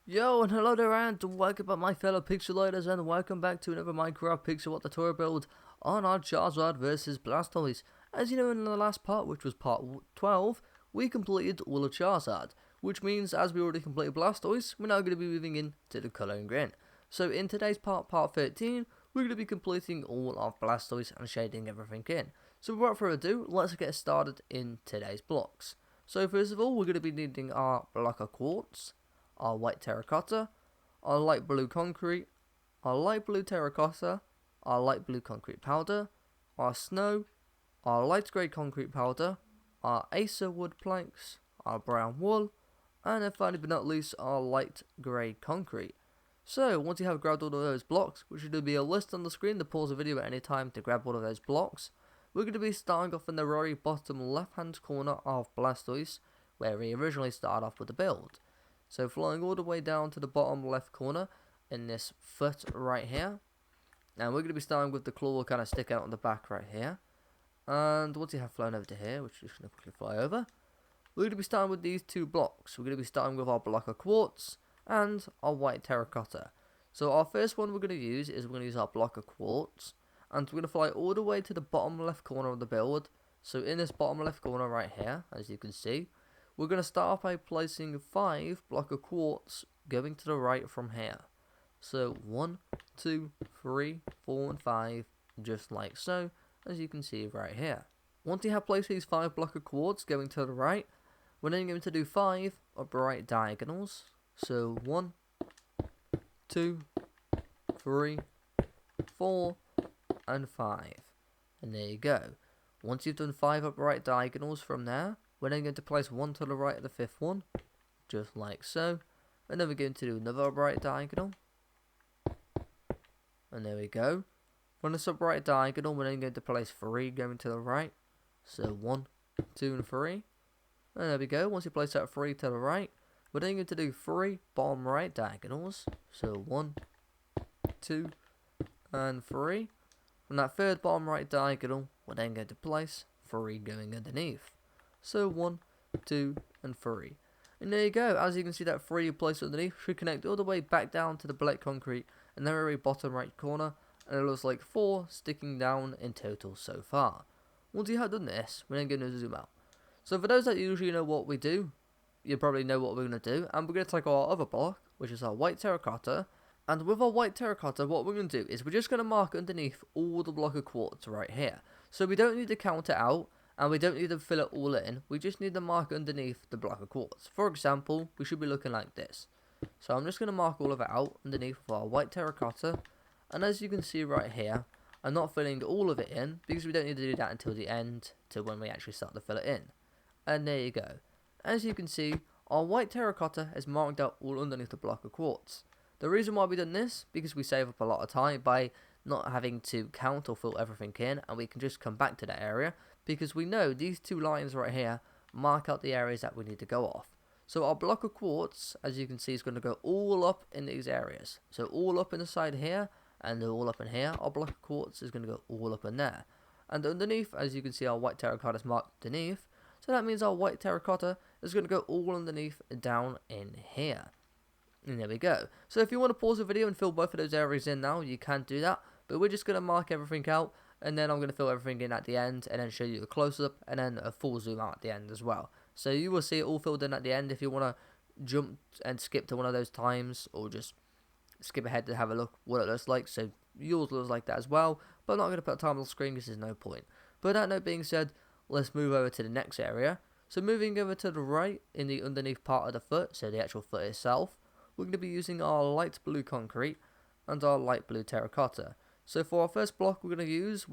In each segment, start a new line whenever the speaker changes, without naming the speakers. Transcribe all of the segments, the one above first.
Yo, and hello there, and welcome back my fellow pixelators, and welcome back to another Minecraft Pixel What tutorial build on our Charizard versus Blastoise. As you know, in the last part, which was part 12, we completed all of Charizard, which means as we already completed Blastoise, we're now going to be moving into the colouring grin. So in today's part 13, we're going to be completing all of Blastoise and shading everything in. So without further ado, let's get started in today's blocks. So first of all, we're going to be needing our block of quartz, our white terracotta, our light blue concrete, our light blue terracotta, our light blue concrete powder, our snow, our light grey concrete powder, our acer wood planks, our brown wool, and then finally but not least, our light grey concrete. So once you have grabbed all of those blocks, which should be a list on the screen to pause the video at any time to grab all of those blocks, we're going to be starting off in the very bottom left hand corner of Blastoise, where we originally started off with the build. So flying all the way down to the bottom left corner in this foot right here. And we're going to be starting with the claw kind of stick out on the back right here. And once you have flown over to here, which we're just going to quickly fly over, we're going to be starting with these two blocks. We're going to be starting with our block of quartz and our white terracotta. So our first one we're going to use is we're going to use our block of quartz. And we're going to fly all the way to the bottom left corner of the build. So in this bottom left corner right here, as you can see, we're going to start off by placing 5 block of quartz going to the right from here. So 1, 2, 3, 4 and 5, just like so, as you can see right here. Once you have placed these 5 block of quartz going to the right, we're then going to do 5 upright diagonals. So 1, 2, 3, 4 and 5. And there you go. Once you've done 5 upright diagonals from there, we're then going to place 1 to the right of the 5th one, just like so. And then we're going to do another upright diagonal. And there we go. From this upright diagonal, we're then going to place 3 going to the right. So 1, 2 and 3. And there we go. Once you place that 3 to the right, we're then going to do 3 bottom right diagonals. So 1, 2 and 3. From that third bottom right diagonal, we're then going to place 3 going underneath. So 1, 2 and 3. And there you go. As you can see, that 3 you place underneath should connect all the way back down to the black concrete in the very bottom right corner. And it looks like 4 sticking down in total so far. Once you have done this, we're then going to zoom out. So for those that usually know what we do, you probably know what we're going to do. And we're going to take our other block, which is our white terracotta. And with our white terracotta, what we're going to do is we're just going to mark underneath all the block of quartz right here. So we don't need to count it out. And we don't need to fill it all in, we just need to mark underneath the block of quartz. For example, we should be looking like this. So I'm just going to mark all of it out underneath of our white terracotta. And as you can see right here, I'm not filling all of it in, because we don't need to do that until the end, to when we actually start to fill it in. And there you go. As you can see, our white terracotta is marked out all underneath the block of quartz. The reason why we've done this, because we save up a lot of time by not having to count or fill everything in, and we can just come back to that area, because we know these 2 lines right here mark out the areas that we need to go off. So our block of quartz, as you can see, is going to go all up in these areas. So all up in the side here, and all up in here, our block of quartz is going to go all up in there. And underneath, as you can see, our white terracotta is marked underneath. So that means our white terracotta is going to go all underneath down in here. And there we go. So if you want to pause the video and fill both of those areas in now, you can do that. But we're just going to mark everything out. And then I'm going to fill everything in at the end, and then show you a close-up, and then a full zoom out at the end as well. So you will see it all filled in at the end. If you want to jump and skip to one of those times, or just skip ahead to have a look what it looks like. So yours looks like that as well, but I'm not going to put a time on the screen because there's no point. But that note being said, let's move over to the next area. So moving over to the right in the underneath part of the foot, so the actual foot itself, we're going to be using our light blue concrete and our light blue terracotta. So for our first block we're going to use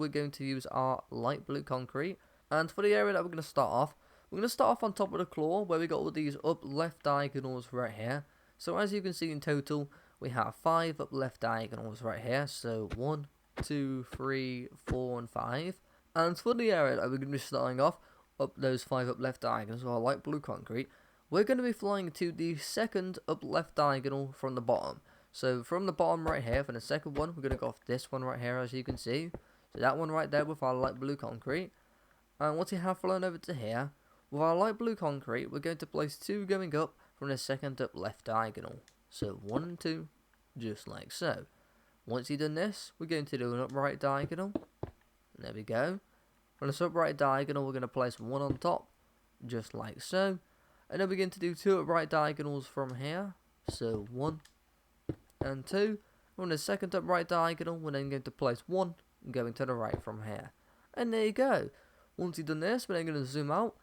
our light blue concrete. And for the area that we're going to start off, on top of the claw, where we got all these up left diagonals right here. So as you can see in total, we have 5 up left diagonals right here. So 1, 2, 3, 4 and 5. And for the area that we're going to be starting off, up those 5 up left diagonals, our light blue concrete, we're going to be flying to the second up left diagonal from the bottom. So from the bottom right here, for the second one, we're going to go off this one right here, as you can see. So that one right there with our light blue concrete. And once you have flown over to here, with our light blue concrete, we're going to place 2 going up from the second up left diagonal. So 1 and 2, just like so. Once you've done this, we're going to do an upright diagonal. There we go. On this upright diagonal, we're going to place 1 on top, just like so. And then we're going to do 2 upright diagonals from here. So 1 and 2. On the second upright diagonal, we're then going to place 1 going to the right from here. And there you go. Once you've done this, we're then going to zoom out.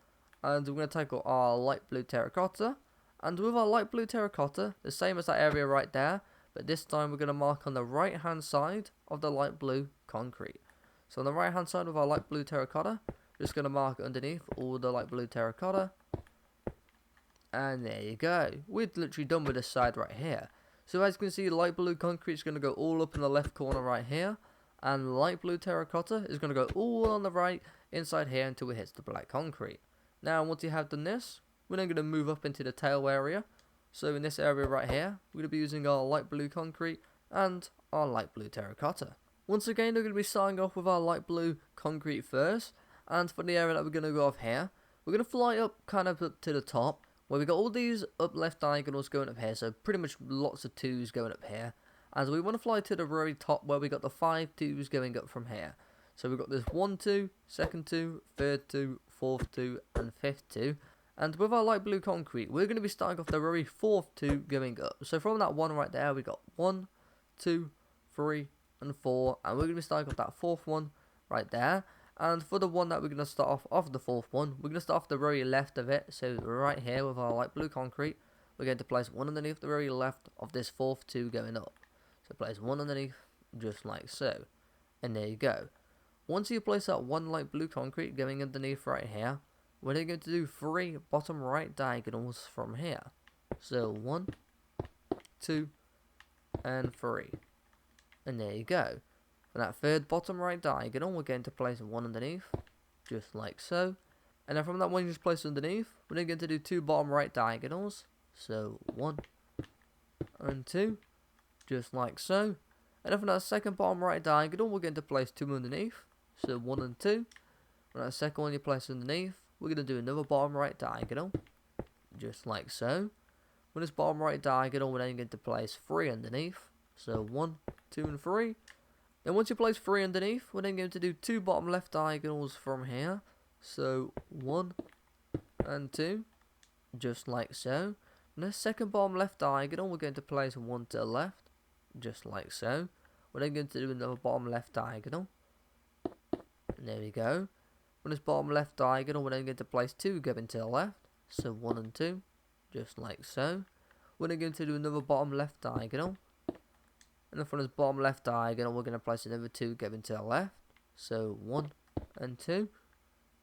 And we're going to take our light blue terracotta. And with our light blue terracotta, the same as that area right there, but this time we're going to mark on the right hand side of the light blue concrete. So on the right hand side of our light blue terracotta, we're just going to mark underneath all the light blue terracotta. And there you go. We're literally done with this side right here. So as you can see, the light blue concrete is going to go all up in the left corner right here. And light blue terracotta is going to go all on the right inside here until it hits the black concrete. Now once you have done this, we're then going to move up into the tail area. So in this area right here, we're going to be using our light blue concrete and our light blue terracotta. Once again, we're going to be starting off with our light blue concrete first. And for the area that we're going to go off here, we're going to fly up kind of up to the top, where we got all these up left diagonals going up here. So pretty much lots of 2s going up here. And we want to fly to the very top where we got the 5 2s going up from here. So we've got this 1 2, second 2, third 2, fourth 2, and fifth 2. And with our light blue concrete, we're going to be starting off the very 4th 2 going up. So from that 1 right there, we got 1, 2, 3, and 4. And we're going to be starting off that 4th one right there. And for the one that we're going to start off the 4th one, we're going to start off the very left of it. So right here with our light blue concrete, we're going to place 1 underneath the very left of this 4th 2 going up. So place 1 underneath, just like so. And there you go. Once you place that 1 light blue concrete going underneath right here, we're then going to do 3 bottom right diagonals from here. So 1, 2, and 3. And there you go. For that 3rd bottom right diagonal, we're going to place 1 underneath, just like so. And then from that one you just placed underneath, we're then going to do 2 bottom right diagonals. So 1 and 2, just like so. And then from that 2nd bottom right diagonal, we're going to place 2 underneath. So 1 and 2. From that 2nd one you place underneath, we're going to do another bottom right diagonal, just like so. With this bottom right diagonal, we're then going to place 3 underneath. So 1, 2, and 3. Then once you place 3 underneath, we're then going to do 2 bottom left diagonals from here. So 1 and 2, just like so. And the 2nd bottom left diagonal, we're going to place 1 to the left, just like so. We're then going to do another bottom left diagonal. And there we go. On this bottom left diagonal, we're then going to place 2 going to the left. So 1 and 2, just like so. We're then going to do another bottom left diagonal. And then from this bottom left diagonal, we're going to place another 2 going to the left. So 1 and 2.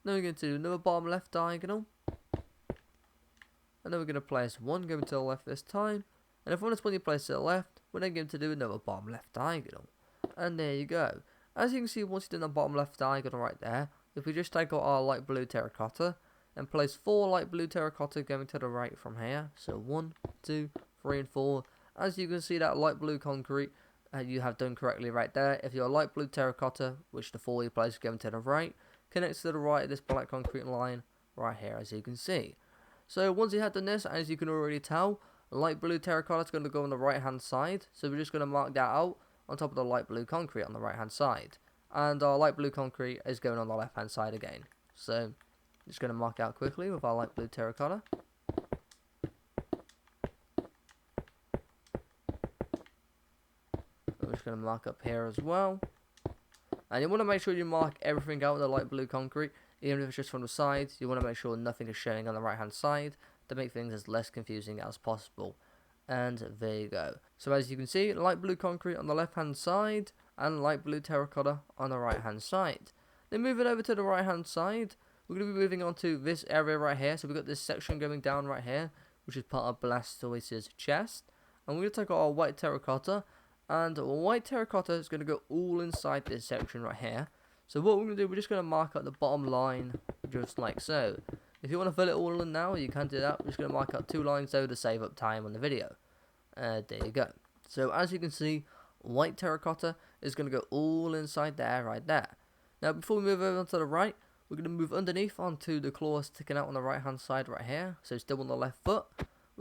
Then we're going to do another bottom left diagonal. And then we're going to place 1 going to the left this time. And if from this one you place to the left, we're then going to do another bottom left diagonal. And there you go. As you can see, once you've done the bottom left diagonal right there, if we just take out our light blue terracotta and place 4 light blue terracotta going to the right from here. So 1, 2, 3, and 4. As you can see, that light blue concrete you have done correctly right there. If your light blue terracotta, which the 4 you place going to the right, connects to the right of this black concrete line right here, as you can see. So once you have done this, as you can already tell, light blue terracotta is going to go on the right hand side. So we're just going to mark that out on top of the light blue concrete on the right hand side. And our light blue concrete is going on the left hand side again. So just going to mark out quickly with our light blue terracotta. I'm just going to mark up here as well. And you want to make sure you mark everything out with the light blue concrete. Even if it's just from the sides, you want to make sure nothing is showing on the right hand side to make things as less confusing as possible. And there you go. So as you can see, light blue concrete on the left hand side and light blue terracotta on the right hand side. Then moving over to the right hand side, we're going to be moving on to this area right here. So we've got this section going down right here, which is part of Blastoise's chest. And we're going to take our white terracotta, and white terracotta is going to go all inside this section right here. So what we're going to do, we're just going to mark out the bottom line, just like so. If you want to fill it all in now, you can do that. We're just going to mark out 2 lines though to save up time on the video. There you go. So as you can see, white terracotta is going to go all inside there, right there. Now before we move over to the right, we're going to move underneath onto the claw sticking out on the right hand side right here. So still on the left foot.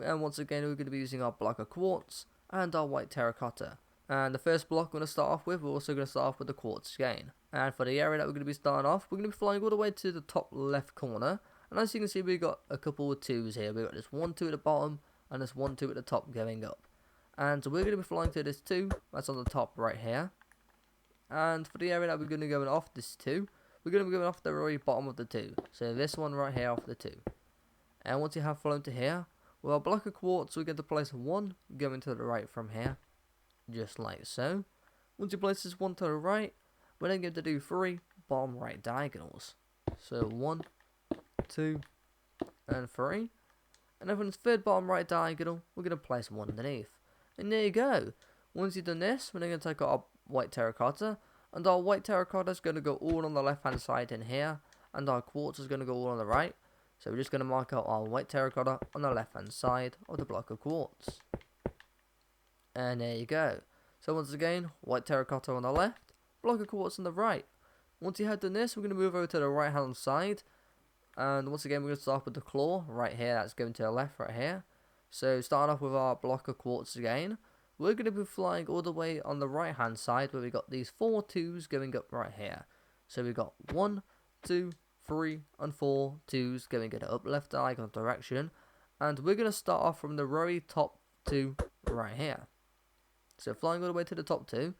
And once again, we're going to be using our block of quartz and our white terracotta. And the first block we're going to start off with, we're also going to start off with the quartz again. And for the area that we're going to be starting off, we're going to be flying all the way to the top left corner. And as you can see, we've got a couple of 2s here. We've got this 1, 2 at the bottom, and this 1, 2 at the top going up. And so we're going to be flying to this 2, that's on the top right here. And for the area that we're going to go off this 2, we're going to be going off the very bottom of the 2. So this one right here off the 2. And once you have flown to here, with our block of quartz, we're going to place 1 going to the right from here. Just like so. Once you place this 1 to the right, we're then going to do 3 bottom right diagonals. So 1, 2, and 3. And then from this third bottom right diagonal, we're going to place 1 underneath. And there you go. Once you've done this, we're then going to take our white terracotta. And our white terracotta is going to go all on the left hand side in here. And our quartz is going to go all on the right. So we're just going to mark out our white terracotta on the left hand side of the block of quartz. And there you go. So once again, white terracotta on the left, block of quartz on the right. Once you have done this, we're going to move over to the right hand side. And once again, we're going to start with the claw right here. That's going to the left right here. So starting off with our block of quartz again. We're going to be flying all the way on the right hand side where we got these 4 2s going up right here. So we've got 1, 2, 3, and 4 2s going in the up left diagonal direction. And we're going to start off from the very top 2 right here. So flying all the way to the top 2.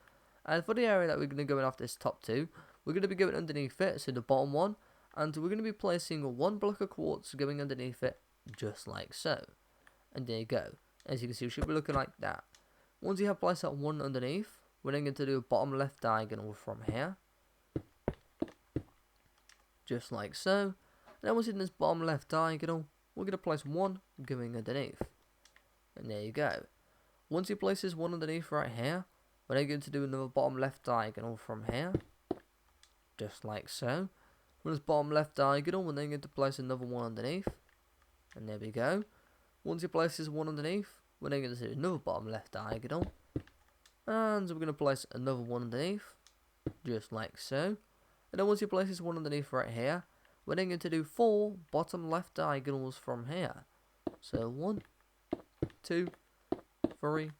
And for the area that we're going to go in off this top 2, we're going to be going underneath it, so the bottom one. And we're going to be placing 1 block of quartz going underneath it, just like so. And there you go. As you can see, we should be looking like that. Once you have placed that 1 underneath, we're then going to do a bottom left diagonal from here. Just like so. And then once in this bottom left diagonal, we're going to place 1 going underneath. And there you go. Once you place this 1 underneath right here, we're then going to do another bottom left diagonal from here. Just like so. From this bottom left diagonal, we're then going to place another 1 underneath. And there we go. Once you place this 1 underneath, we're then going to do another bottom left diagonal. And we're going to place another 1 underneath. Just like so. And then once you place this 1 underneath right here, we're then going to do 4 bottom left diagonals from here. So 1, 2, 3,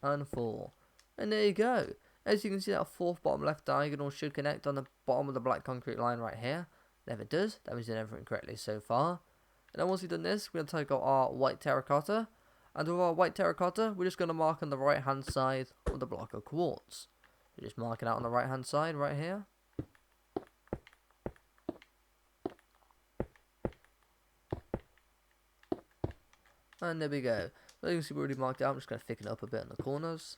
and 4. And there you go. As you can see, that 4th bottom left diagonal should connect on the bottom of the black concrete line right here. And if it does, that means you've done everything correctly so far. And then once you've done this, we're going to take out our white terracotta. And with our white terracotta, we're just going to mark on the right hand side of the block of quartz. So just mark it out on the right hand side right here. And there we go. So you can see we already marked it out. I'm just going to thicken it up a bit in the corners.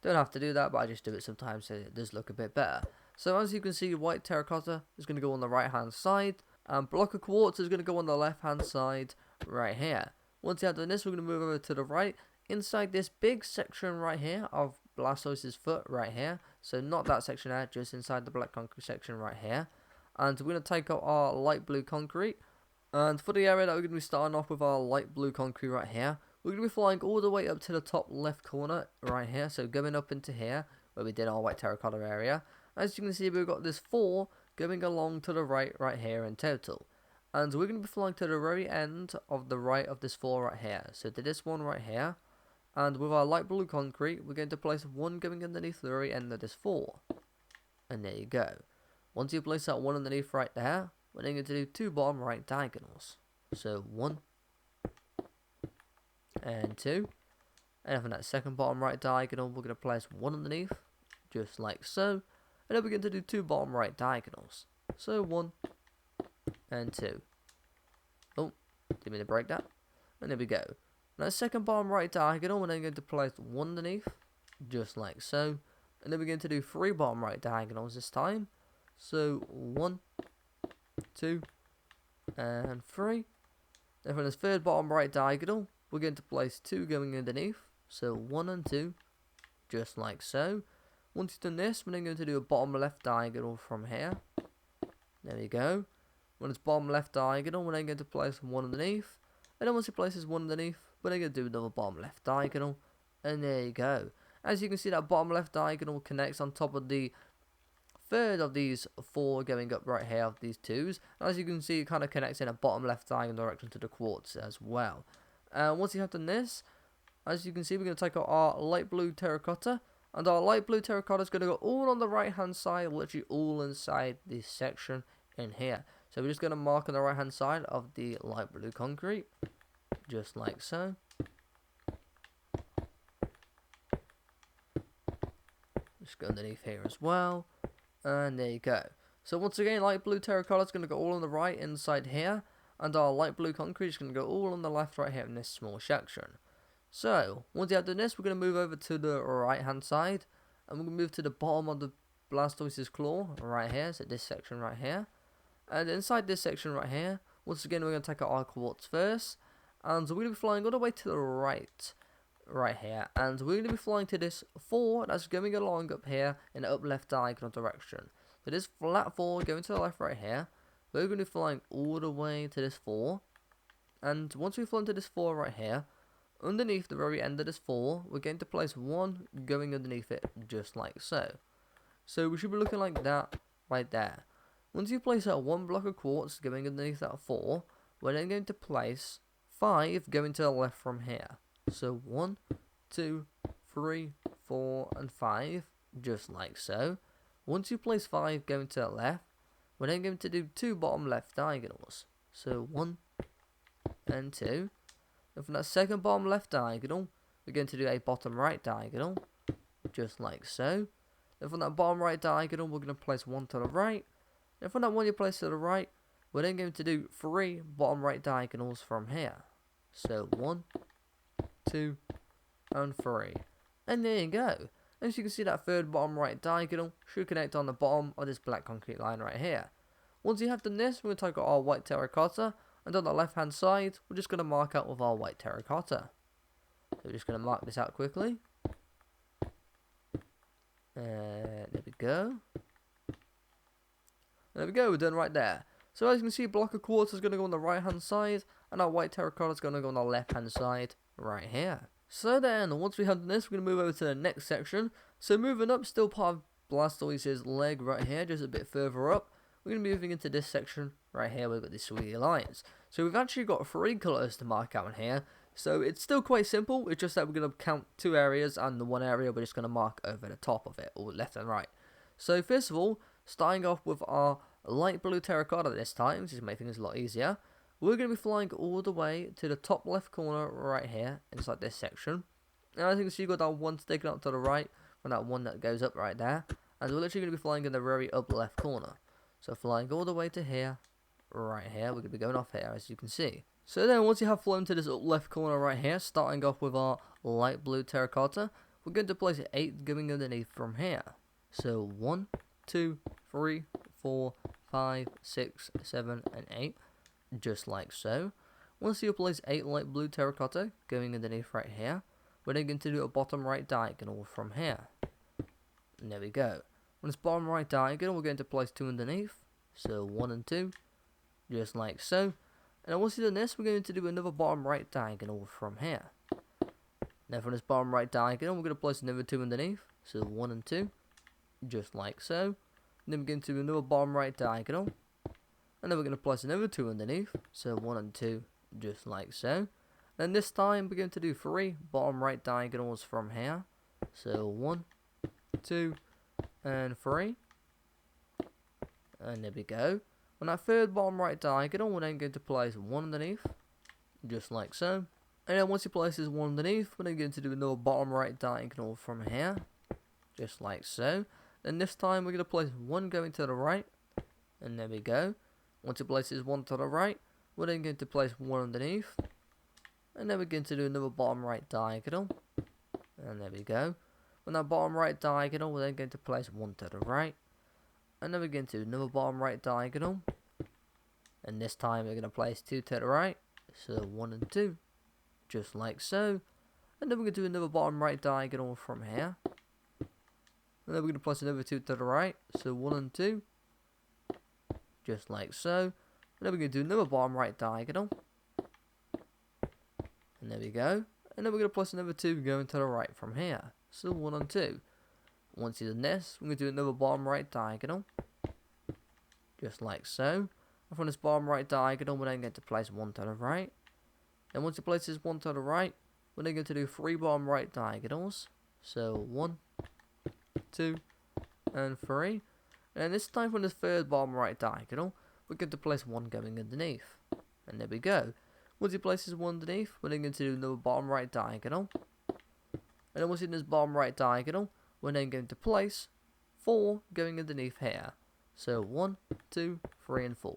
Don't have to do that, but I just do it sometimes so it does look a bit better. So as you can see, white terracotta is going to go on the right hand side. And block of quartz is going to go on the left hand side right here. Once you have done this, we're going to move over to the right. Inside this big section right here of Blastoise's foot right here. So not that section there, just inside the black concrete section right here. And we're going to take out our light blue concrete. And for the area that we're going to be starting off with our light blue concrete right here, we're going to be flying all the way up to the top left corner right here. So going up into here, where we did our white terracotta area. As you can see, we've got this 4 going along to the right here in total. And we're going to be flying to the very end of the right of this 4 right here. So to this one right here. And with our light blue concrete, we're going to place 1 going underneath the very end of this 4. And there you go. Once you place that 1 underneath right there, we're then going to do 2 bottom right diagonals. So 1 and 2. And from that second bottom right diagonal, we're going to place 1 underneath, just like so. And then we're going to do 2 bottom right diagonals. So 1 and 2. Oh, didn't mean to break that. And there we go. Now second bottom right diagonal, we're then going to place 1 underneath, just like so. And then we're going to do 3 bottom right diagonals this time. So 1, 2, and 3. And from this third bottom right diagonal, we're going to place 2 going underneath. So 1 and 2, just like so. Once you've done this, we're then going to do a bottom left diagonal from here. There we go. When it's bottom left diagonal, we're then going to place 1 underneath. And then once you place this 1 underneath, we're then going to do another bottom left diagonal. And there you go. As you can see, that bottom left diagonal connects on top of the third of these 4 going up right here of these 2s. And as you can see, it kind of connects in a bottom left diagonal direction to the quartz as well. And once you have done this, as you can see, we're going to take out our light blue Terracotta. And our light blue Terracotta is going to go all on the right hand side, literally all inside this section in here. So we're just going to mark on the right hand side of the light blue concrete, just like so. Just go underneath here as well. And there you go. So once again, light blue Terracotta is going to go all on the right inside here. And our light blue concrete is going to go all on the left right here in this small section. So, once you have done this, we're going to move over to the right hand side. And we're going to move to the bottom of the Blastoise's claw, right here, so this section right here. And inside this section right here, once again, we're going to take out our quartz first. And we're going to be flying all the way to the right here. And we're going to be flying to this 4 that's going along up here in the up left diagonal direction. So this flat 4 going to the left right here. We're going to be flying all the way to this 4. And once we fly into this 4 right here, underneath the very end of this 4, we're going to place 1 going underneath it, just like so. So we should be looking like that right there. Once you place that 1 block of quartz going underneath that 4, we're then going to place 5 going to the left from here. So 1, 2, 3, 4, and 5, just like so. Once you place 5 going to the left, we're then going to do 2 bottom left diagonals. So 1 and 2. And from that second bottom left diagonal, we're going to do a bottom right diagonal, just like so. And from that bottom right diagonal, we're going to place 1 to the right. And from that 1 you place to the right, we're then going to do 3 bottom right diagonals from here. So 1, 2, and 3. And there you go. As you can see, that third bottom right diagonal should connect on the bottom of this black concrete line right here. Once you have done this, we're going to take out our white terracotta. And on the left hand side, we're just going to mark out with our white terracotta. So we're just going to mark this out quickly. There we go. There we go, we're done right there. So as you can see, a block of quartz is going to go on the right hand side, and our white terracotta is going to go on the left hand side right here. So then, once we have done this, we're going to move over to the next section. So moving up, still part of Blastoise's leg right here, just a bit further up. We're going to be moving into this section right here. We've got these sweet lines. So we've actually got 3 colours to mark out in here. So it's still quite simple. It's just that we're going to count 2 areas, and the 1 area we're just going to mark over the top of it, or left and right. So first of all, starting off with our light blue terracotta this time, just to make things a lot easier. We're going to be flying all the way to the top left corner right here, inside this section. And as you can see, you've got that 1 sticking up to the right, from that 1 that goes up right there. And we're literally going to be flying in the very upper left corner. So flying all the way to here, right here, we're going to be going off here, as you can see. So then, once you have flown to this left corner right here, starting off with our light blue terracotta, we're going to place 8 going underneath from here. So 1, 2, 3, 4, 5, 6, 7, and 8, just like so. Once you place 8 light blue terracotta going underneath right here, we're then going to do a bottom right diagonal from here. And there we go. On this bottom right diagonal, we're going to place 2 underneath, so 1 and 2, just like so. And then once you've done this, we're going to do another bottom right diagonal from here. Now from this bottom right diagonal, we're going to place another 2 underneath, so 1 and 2, just like so. And then we're going to do another bottom right diagonal, and then we're going to place another 2 underneath, so 1 and 2, just like so. Then this time, we're going to do 3 bottom right diagonals from here, so 1, 2, and 3, and there we go. On that third bottom right diagonal, we're then going to place 1 underneath, just like so. And then once you place this 1 underneath, we're then going to do another bottom right diagonal from here, just like so. Then this time we're going to place 1 going to the right, and there we go. Once you place this 1 to the right, we're then going to place 1 underneath, and then we're going to do another bottom right diagonal, and there we go. On that bottom right diagonal, we're then going to place 1 to the right. And then we're going to do another bottom right diagonal. And this time we're going to place 2 to the right. So 1 and 2. Just like so. And then we're going to do another bottom right diagonal from here. And then we're going to place another 2 to the right. So 1 and 2. Just like so. And then we're going to do another bottom right diagonal. And there we go. And then we're going to place another 2 going to the right from here. So 1 and 2. Once you've done this, we're going to do another bottom right diagonal. Just like so. And from this bottom right diagonal, we're then going to place 1 to the right. Then once you place this one to the right, we're then going to do 3 bottom right diagonals. So 1, 2, and 3. And this time from the third bottom right diagonal, we're going to place 1 going underneath. And there we go. Once you place this 1 underneath, we're then going to do another bottom right diagonal. And then once in this bottom right diagonal, we're then going to place 4 going underneath here. So 1, 2, 3, and 4.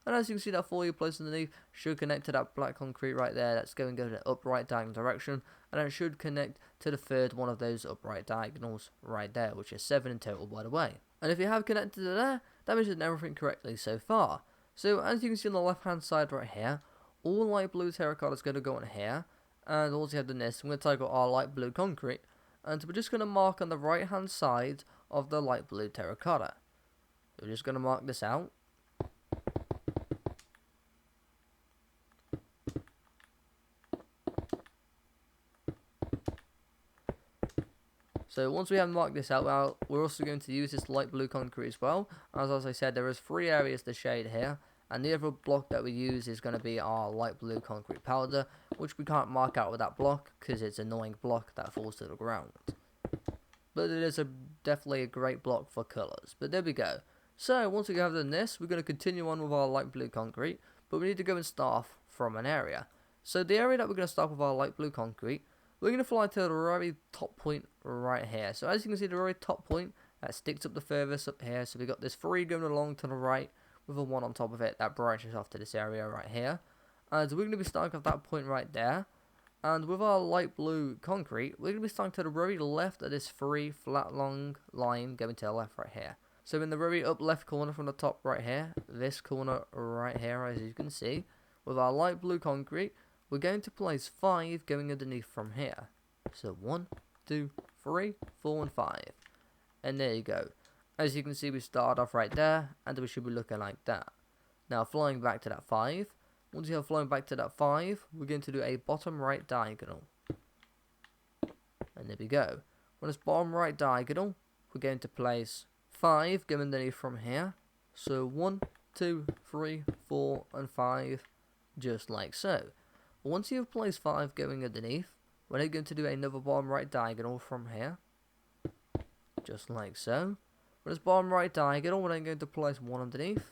And as you can see, that 4 you place underneath should connect to that black concrete right there that's going in the upright diagonal direction. And it should connect to the third one of those upright diagonals right there, which is 7 in total, by the way. And if you have connected to there, that means you've done everything correctly so far. So as you can see on the left hand side right here, all light blue terracotta is going to go on here. And also you have done this, I'm going to title our light blue concrete. And we're just going to mark on the right hand side of the light blue terracotta. We're just going to mark this out. So once we have marked this out, well, we're also going to use this light blue concrete as well. As I said, there is 3 areas to shade here. And the other block that we use is going to be our light blue concrete powder, which we can't mark out with that block because it's an annoying block that falls to the ground. But it is definitely a great block for colours. But there we go. So once we have done this, we're going to continue on with our light blue concrete. But we need to go and start off from an area. So the area that we're going to start with our light blue concrete, we're going to fly to the very top point right here. So as you can see, the very top point that sticks up the furthest up here. So we've got this 3 going along to the right with a 1 on top of it that branches off to this area right here. And we're going to be starting at that point right there. And with our light blue concrete, we're going to be starting to the very left of this 3 flat long line going to the left right here. So in the very up left corner from the top right here, this corner right here as you can see, with our light blue concrete, we're going to place 5 going underneath from here. So 1, 2, 3, 4, and 5. And there you go. As you can see, we start off right there, and we should be looking like that. Now flying back to that 5. Once you have flown back to that 5, we're going to do a bottom right diagonal. And there we go. On this bottom right diagonal, we're going to place 5 going underneath from here. So 1, 2, 3, 4, and 5, just like so. Once you've placed 5 going underneath, we're then going to do another bottom right diagonal from here. Just like so. For this bottom right diagonal, we're then going to place 1 underneath.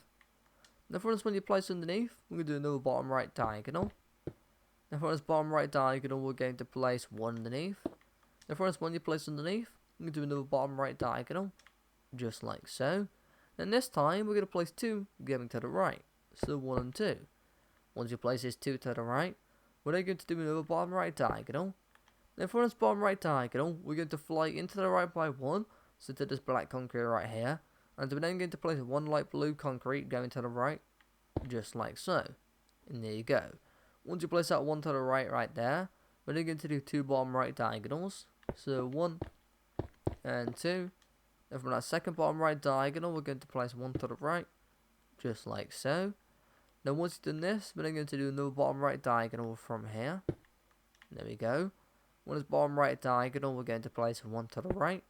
Now for this one you place underneath, we're going to do another bottom right diagonal. Now for this bottom right diagonal, we're going to place 1 underneath. Now for this one you place underneath, we're going to do another bottom right diagonal. Just like so. And this time, we're going to place 2 going to the right. So 1 and 2. Once you place this 2 to the right, we're then going to do another bottom right diagonal. Then for this bottom right diagonal, we're going to fly into the right by 1, so to this black concrete right here. And we're then going to place 1 light blue concrete going to the right, just like so. And there you go. Once you place that 1 to the right there, we're then going to do 2 bottom right diagonals. So 1 and 2. And from that second bottom right diagonal, we're going to place 1 to the right, just like so. Now once you've done this, we're then going to do another bottom right diagonal from here. There we go. On this bottom right diagonal, we're going to place 1 to the right,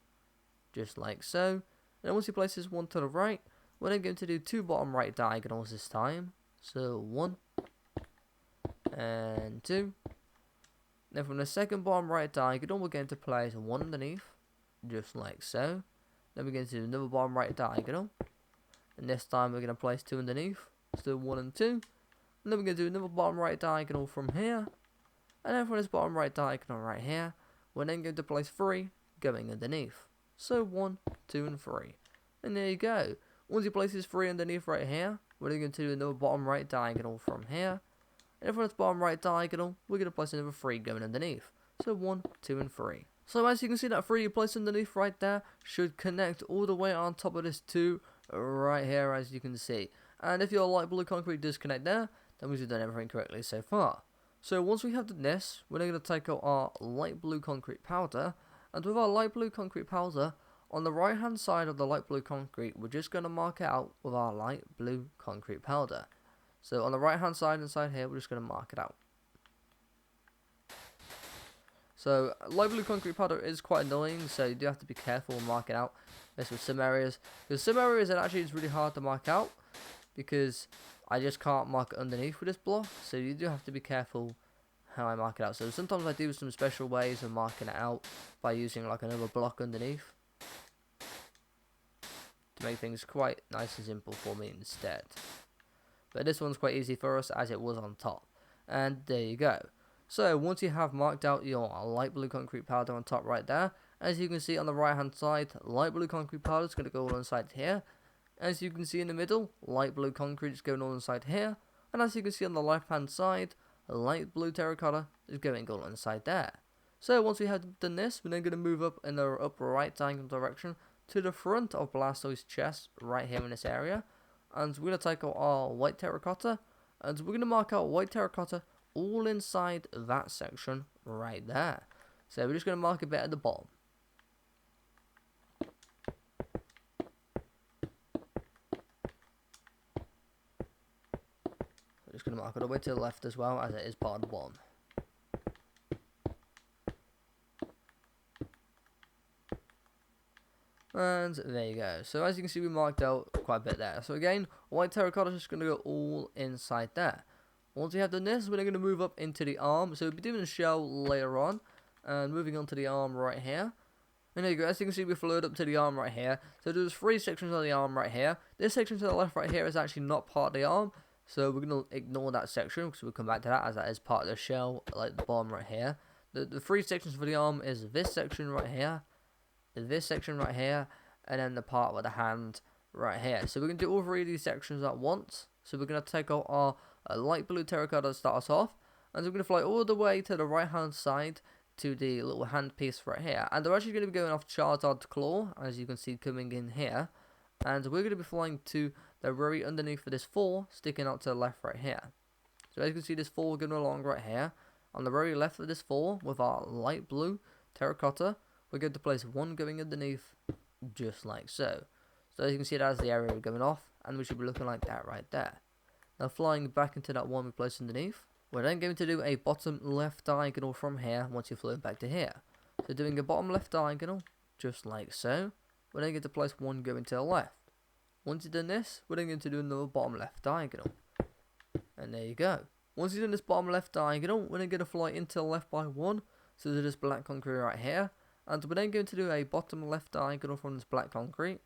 just like so. And then once you place this 1 to the right, we're then going to do 2 bottom right diagonals this time. So 1 and 2. Then from the second bottom right diagonal, we're going to place 1 underneath, just like so. Then we're going to do another bottom right diagonal. And this time we're going to place 2 underneath. So 1 and 2. And then we're going to do another bottom right diagonal from here. And then from this bottom right diagonal right here, we're then going to place 3 going underneath. So 1, 2, and 3. And there you go. Once you place this 3 underneath right here, we're then going to do another bottom right diagonal from here. And then from this bottom right diagonal, we're going to place another 3 going underneath. So 1, 2, and 3. So as you can see, that 3 you place underneath right there should connect all the way on top of this 2 right here, as you can see. And if your light blue concrete does connect there, then we've done everything correctly so far. So once we have done this, we're then going to take out our light blue concrete powder. And with our light blue concrete powder, on the right hand side of the light blue concrete, we're just going to mark it out with our light blue concrete powder. So on the right hand side inside here, we're just going to mark it out. So light blue concrete powder is quite annoying, so you do have to be careful and mark it out. This with some areas, because some areas it actually is really hard to mark out, because I just can't mark it underneath with this block. So you do have to be careful how I mark it out. So sometimes I do some special ways of marking it out by using like another block underneath to make things quite nice and simple for me instead. But this one's quite easy for us as it was on top. And there you go. So once you have marked out your light blue concrete powder on top right there, as you can see on the right hand side, light blue concrete powder is going to go all inside here. As you can see in the middle, light blue concrete is going all inside here. And as you can see on the left hand side, light blue terracotta is going all inside there. So once we have done this, we're then going to move up in the upper right diagonal direction to the front of Blastoise's chest right here in this area. And we're going to take out our white terracotta, and we're going to mark out white terracotta all inside that section right there. So we're just going to mark a bit at the bottom. We're just going to mark it all the way to the left as well, as it is part of the bottom. And there you go. So as you can see, we marked out quite a bit there. So again, white terracotta is just going to go all inside there. Once we have done this, we're going to move up into the arm. So we'll be doing the shell later on. And moving on to the arm right here. And there you go. As you can see, we flowed up to the arm right here. So there's 3 sections of the arm right here. This section to the left right here is actually not part of the arm. So we're going to ignore that section, because we'll come back to that as that is part of the shell, like the bottom right here. The 3 sections for the arm is this section right here, this section right here, and then the part with the hand right here. So we're going to do all 3 of these sections at once. So we're going to take out our light blue terracotta to start us off, and we're going to fly all the way to the right hand side to the little hand piece right here. And they're actually going to be going off Charizard Claw, as you can see coming in here. And we're going to be flying to the very underneath of this 4, sticking out to the left right here. So as you can see, this 4 going along right here. On the very left of this 4, with our light blue terracotta, we're going to place 1 going underneath, just like so. So as you can see, that's the area we're going off, and we should be looking like that right there. Now flying back into that 1 we placed underneath, we're then going to do a bottom left diagonal from here once you've flown back to here. So doing a bottom left diagonal, just like so, we're then going to place 1 going to the left. Once you've done this, we're then going to do another bottom left diagonal. And there you go. Once you've done this bottom left diagonal, we're then going to fly into the left by 1. So there's this black concrete right here. And we're then going to do a bottom left diagonal from this black concrete.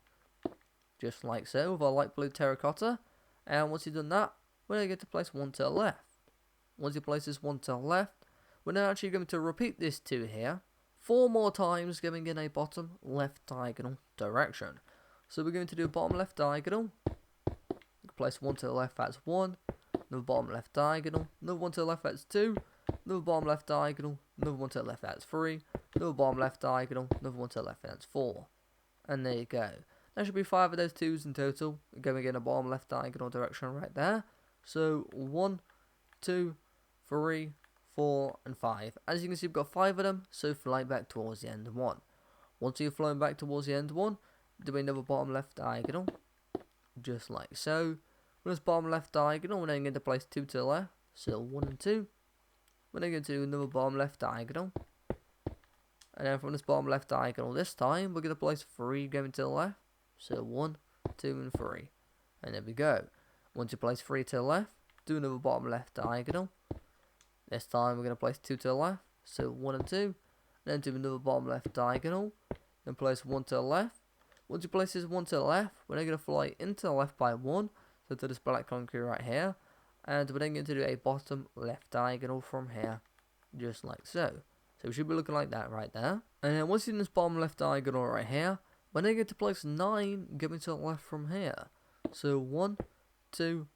Just like so, with our light blue terracotta. And once you've done that, we're then going to place 1 to the left. Once you place this 1 to the left, we're now actually going to repeat this 2 here 4 more times, going in a bottom left diagonal direction. So we're going to do a bottom left diagonal. Place 1 to the left, that's 1. Another bottom left diagonal. Another 1 to the left, that's 2. Another bottom left diagonal. Another 1 to the left, that's 3. Another bottom left diagonal. Another 1 to the left, that's 4. And there you go. There should be 5 of those 2s in total, going in a bottom left diagonal direction right there. So 1, 2, 3, 4, and 5. As you can see, we've got 5 of them, so fly back towards the end of 1. Once you've flown back towards the end of 1, do another bottom left diagonal, just like so. From this bottom left diagonal, we're then going to place 2 to the left, so 1 and 2. We're then going to do another bottom left diagonal. And then from this bottom left diagonal this time, we're going to place 3 going to the left, so 1, 2, and 3. And there we go. Once you place 3 to the left, do another bottom left diagonal. This time we're going to place 2 to the left, so 1 and 2. Then do another bottom left diagonal. Then place 1 to the left. Once you place this 1 to the left, we're then going to fly into the left by 1. So to this black concrete right here. And we're then going to do a bottom left diagonal from here. Just like so. So we should be looking like that right there. And then once you're in this bottom left diagonal right here, we're then going to place 9 going to the left from here. So 1, 2,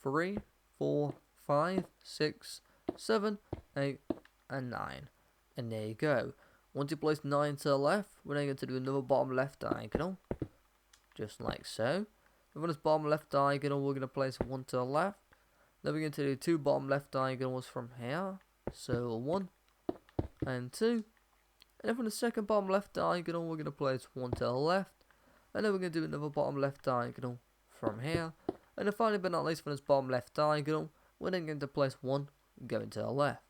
3, 4, 5, 6, 7, 8, and 9. And there you go. Once you place 9 to the left, we're then going to do another bottom left diagonal. Just like so. And from this bottom left diagonal, we're going to place 1 to the left. Then we're going to do 2 bottom left diagonals from here. So 1 and 2. And then from the second bottom left diagonal, we're going to place 1 to the left. And then we're going to do another bottom left diagonal from here. And then finally but not least, from this bottom left diagonal, we're then going to place 1 going to the left.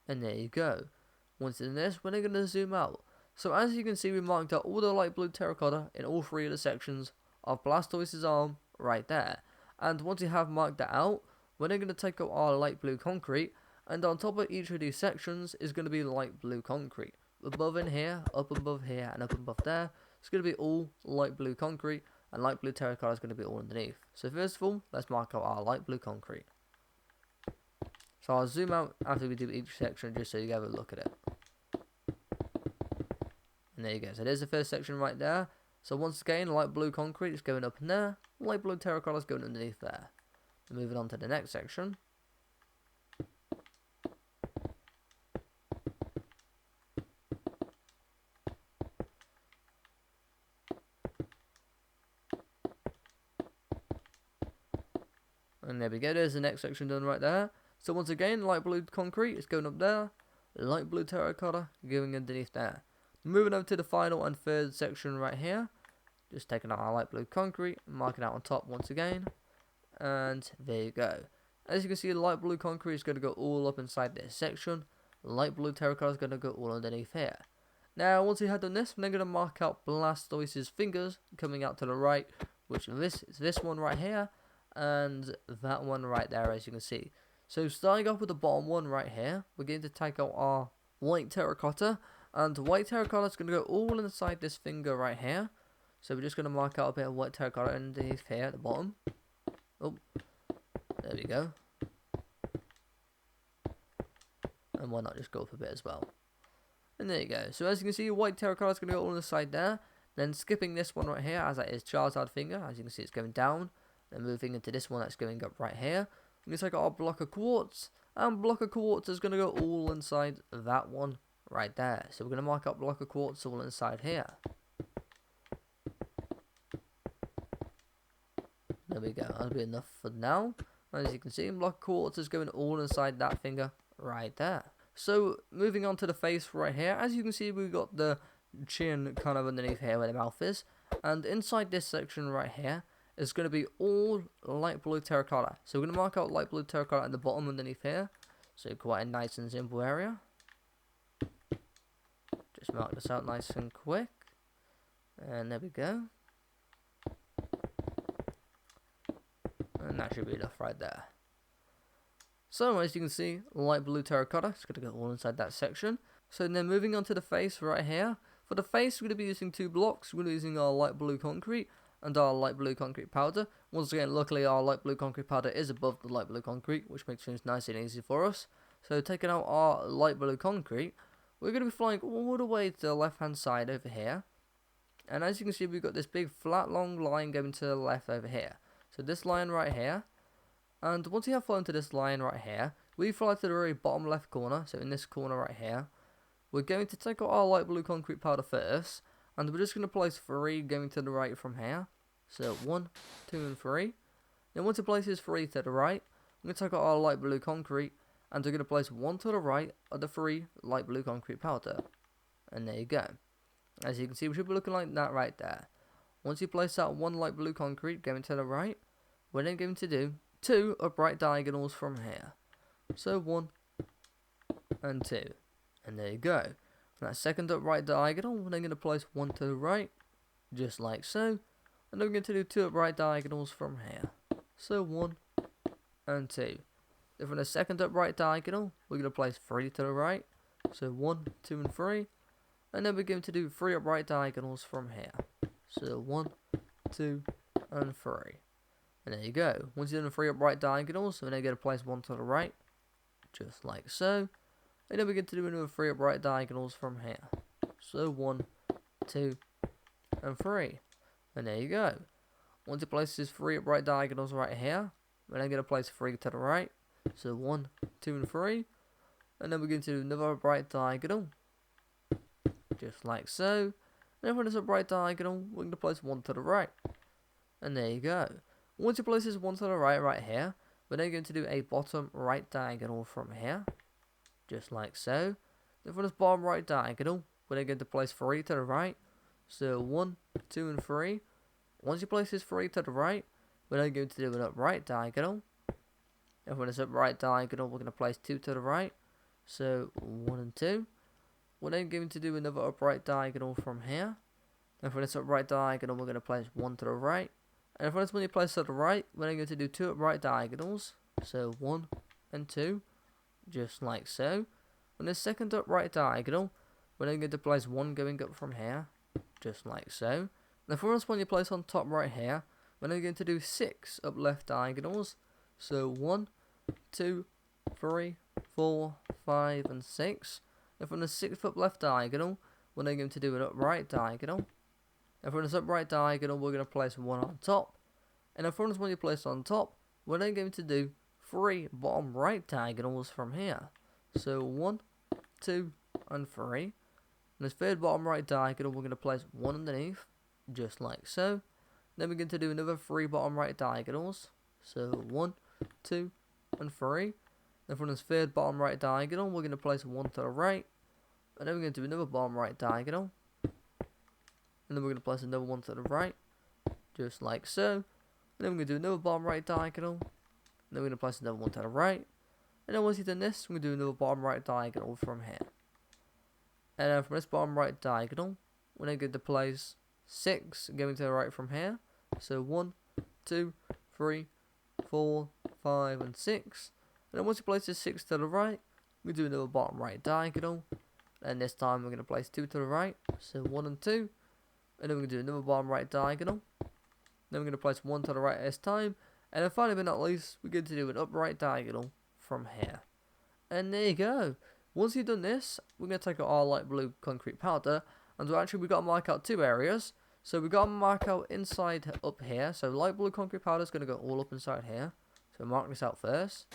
And there you go. Once in this, we're then going to zoom out. So as you can see, we marked out all the light blue terracotta in all 3 of the sections of Blastoise's arm right there. And once you have marked that out, we're then going to take out our light blue concrete, And on top of each of these sections is going to be light blue concrete. Above in here, up above here, and up above there, it's going to be all light blue concrete, and light blue terracotta is going to be all underneath. So first of all, let's mark out our light blue concrete. So I'll zoom out after we do each section just so you have a look at it. And there you go. So there's the first section right there. So once again, light blue concrete is going up in there, light blue terracotta is going underneath there. And moving on to the next section. And there we go, there's the next section done right there. So once again, light blue concrete is going up there, light blue terracotta going underneath there. Moving over to the final and third section right here. Just taking out our light blue concrete, marking out on top once again. And there you go. As you can see, light blue concrete is going to go all up inside this section. Light blue terracotta is going to go all underneath here. Now, once you have done this, we're then going to mark out Blastoise's fingers coming out to the right, which is this one right here, and that one right there, as you can see. So starting off with the bottom one right here, we're going to take out our white terracotta, and white terracotta is going to go all inside this finger right here. So we're just going to mark out a bit of white terracotta underneath here at the bottom. Oh, there we go. And why not just go up a bit as well. And there you go. So as you can see, white terracotta is going to go all on the side there. Then skipping this one right here, as that is Charizard Finger. As you can see, it's going down. Then moving into this one that's going up right here. We're going to take our block of quartz. And block of quartz is going to go all inside that one right there. So we're going to mark up block of quartz all inside here. There we go. That'll be enough for now. As you can see, block of quartz is going all inside that finger right there. So moving on to the face right here. As you can see, we've got the chin kind of underneath here where the mouth is. And inside this section right here is going to be all light blue terracotta. So we're going to mark out light blue terracotta at the bottom underneath here. So quite a nice and simple area. Just mark this out nice and quick. And there we go. And that should be enough right there. So as you can see, light blue terracotta is going to go all inside that section. So then moving on to the face right here. For the face, we're going to be using two blocks. We're going to be using our light blue concrete and our light blue concrete powder. Once again, luckily our light blue concrete powder is above the light blue concrete, which makes things nice and easy for us. So taking out our light blue concrete, we're going to be flying all the way to the left hand side over here. And as you can see, we've got this big flat long line going to the left over here. So this line right here. And once you have flown to this line right here, we fly to the very bottom left corner. So in this corner right here, we're going to take out our light blue concrete powder first. And we're just going to place 3 going to the right from here. So 1, 2 and 3. Then once it places 3 to the right, we're going to take out our light blue concrete. And we're going to place 1 to the right of the 3 light blue concrete powder. And there you go. As you can see, we should be looking like that right there. Once you place that 1 light blue concrete going to the right, we're then going to do 2 upright diagonals from here. So 1 and 2. And there you go. That second upright diagonal, we're then going to place 1 to the right, just like so. And then we're going to do 2 upright diagonals from here. So 1 and 2. Then from the second upright diagonal, we're going to place 3 to the right. So 1, 2 and 3. And then we're going to do 3 upright diagonals from here. So 1, 2 and 3. And there you go. Once you've done the 3 upright diagonals, we're then going to place 1 to the right, just like so. And then we're going to do another 3 upright diagonals from here. So 1, 2 and 3. And there you go. Once you place these 3 upright diagonals right here, we're then going to place 3 to the right. So 1, 2 and 3. And then we're going to do another upright diagonal, just like so. And then for this upright diagonal, we're going to place 1 to the right. And there you go. Once you place this 1 to the right here, we're then going to do a bottom right diagonal from here, just like so. Then for this bottom right diagonal, we're then going to place 3 to the right. So 1, 2 and 3. Once you place this 3 to the right, we're then going to do an upright diagonal. And for this upright diagonal, we're going to place 2 to the right. So 1 and 2. We're then going to do another upright diagonal from here. And for this upright diagonal, we're going to place 1 to the right. And for this one you place to the right, we're then going to do 2 upright diagonals. So 1 and 2. just like so. On the second upright diagonal, we're then going to place 1 going up from here, just like so. The first one you place on top right here, we're then going to do 6 up left diagonals. So 1, 2, 3, 4, 5, and 6. And from the 6th up left diagonal, we're then going to do an upright diagonal. And from this upright diagonal, we're going to place 1 on top. And then from this one you place on top, we're then going to do 3 bottom right diagonals from here. So 1, 2, and 3. And this third bottom right diagonal, we're going to place 1 underneath, just like so. Then we're going to do another 3 bottom right diagonals. So 1, 2, and 3. Then from this third bottom right diagonal, we're going to place 1 to the right. And then we're going to do another bottom right diagonal. And then we're going to place another 1 to the right, just like so. And then we're going to do another bottom right diagonal. And then we're going to place another 1 to the right. And then once you've done this, we're going to do another bottom right diagonal from here. And then from this bottom right diagonal, we're then going to place 6 going to the right from here. So 1, 2, 3, 4, 5, and 6. And then once you place this 6 to the right, we do another bottom right diagonal. And this time we're going to place 2 to the right. So 1 and 2. And then we're going to do another bottom right diagonal. Then we're going to place 1 to the right this time. And then finally but not least, we're going to do an upright diagonal from here. And there you go. Once you've done this, we're going to take out our light blue concrete powder. And we've got to mark out 2 areas. So we've got to mark out inside up here. So light blue concrete powder is going to go all up inside here. So mark this out first.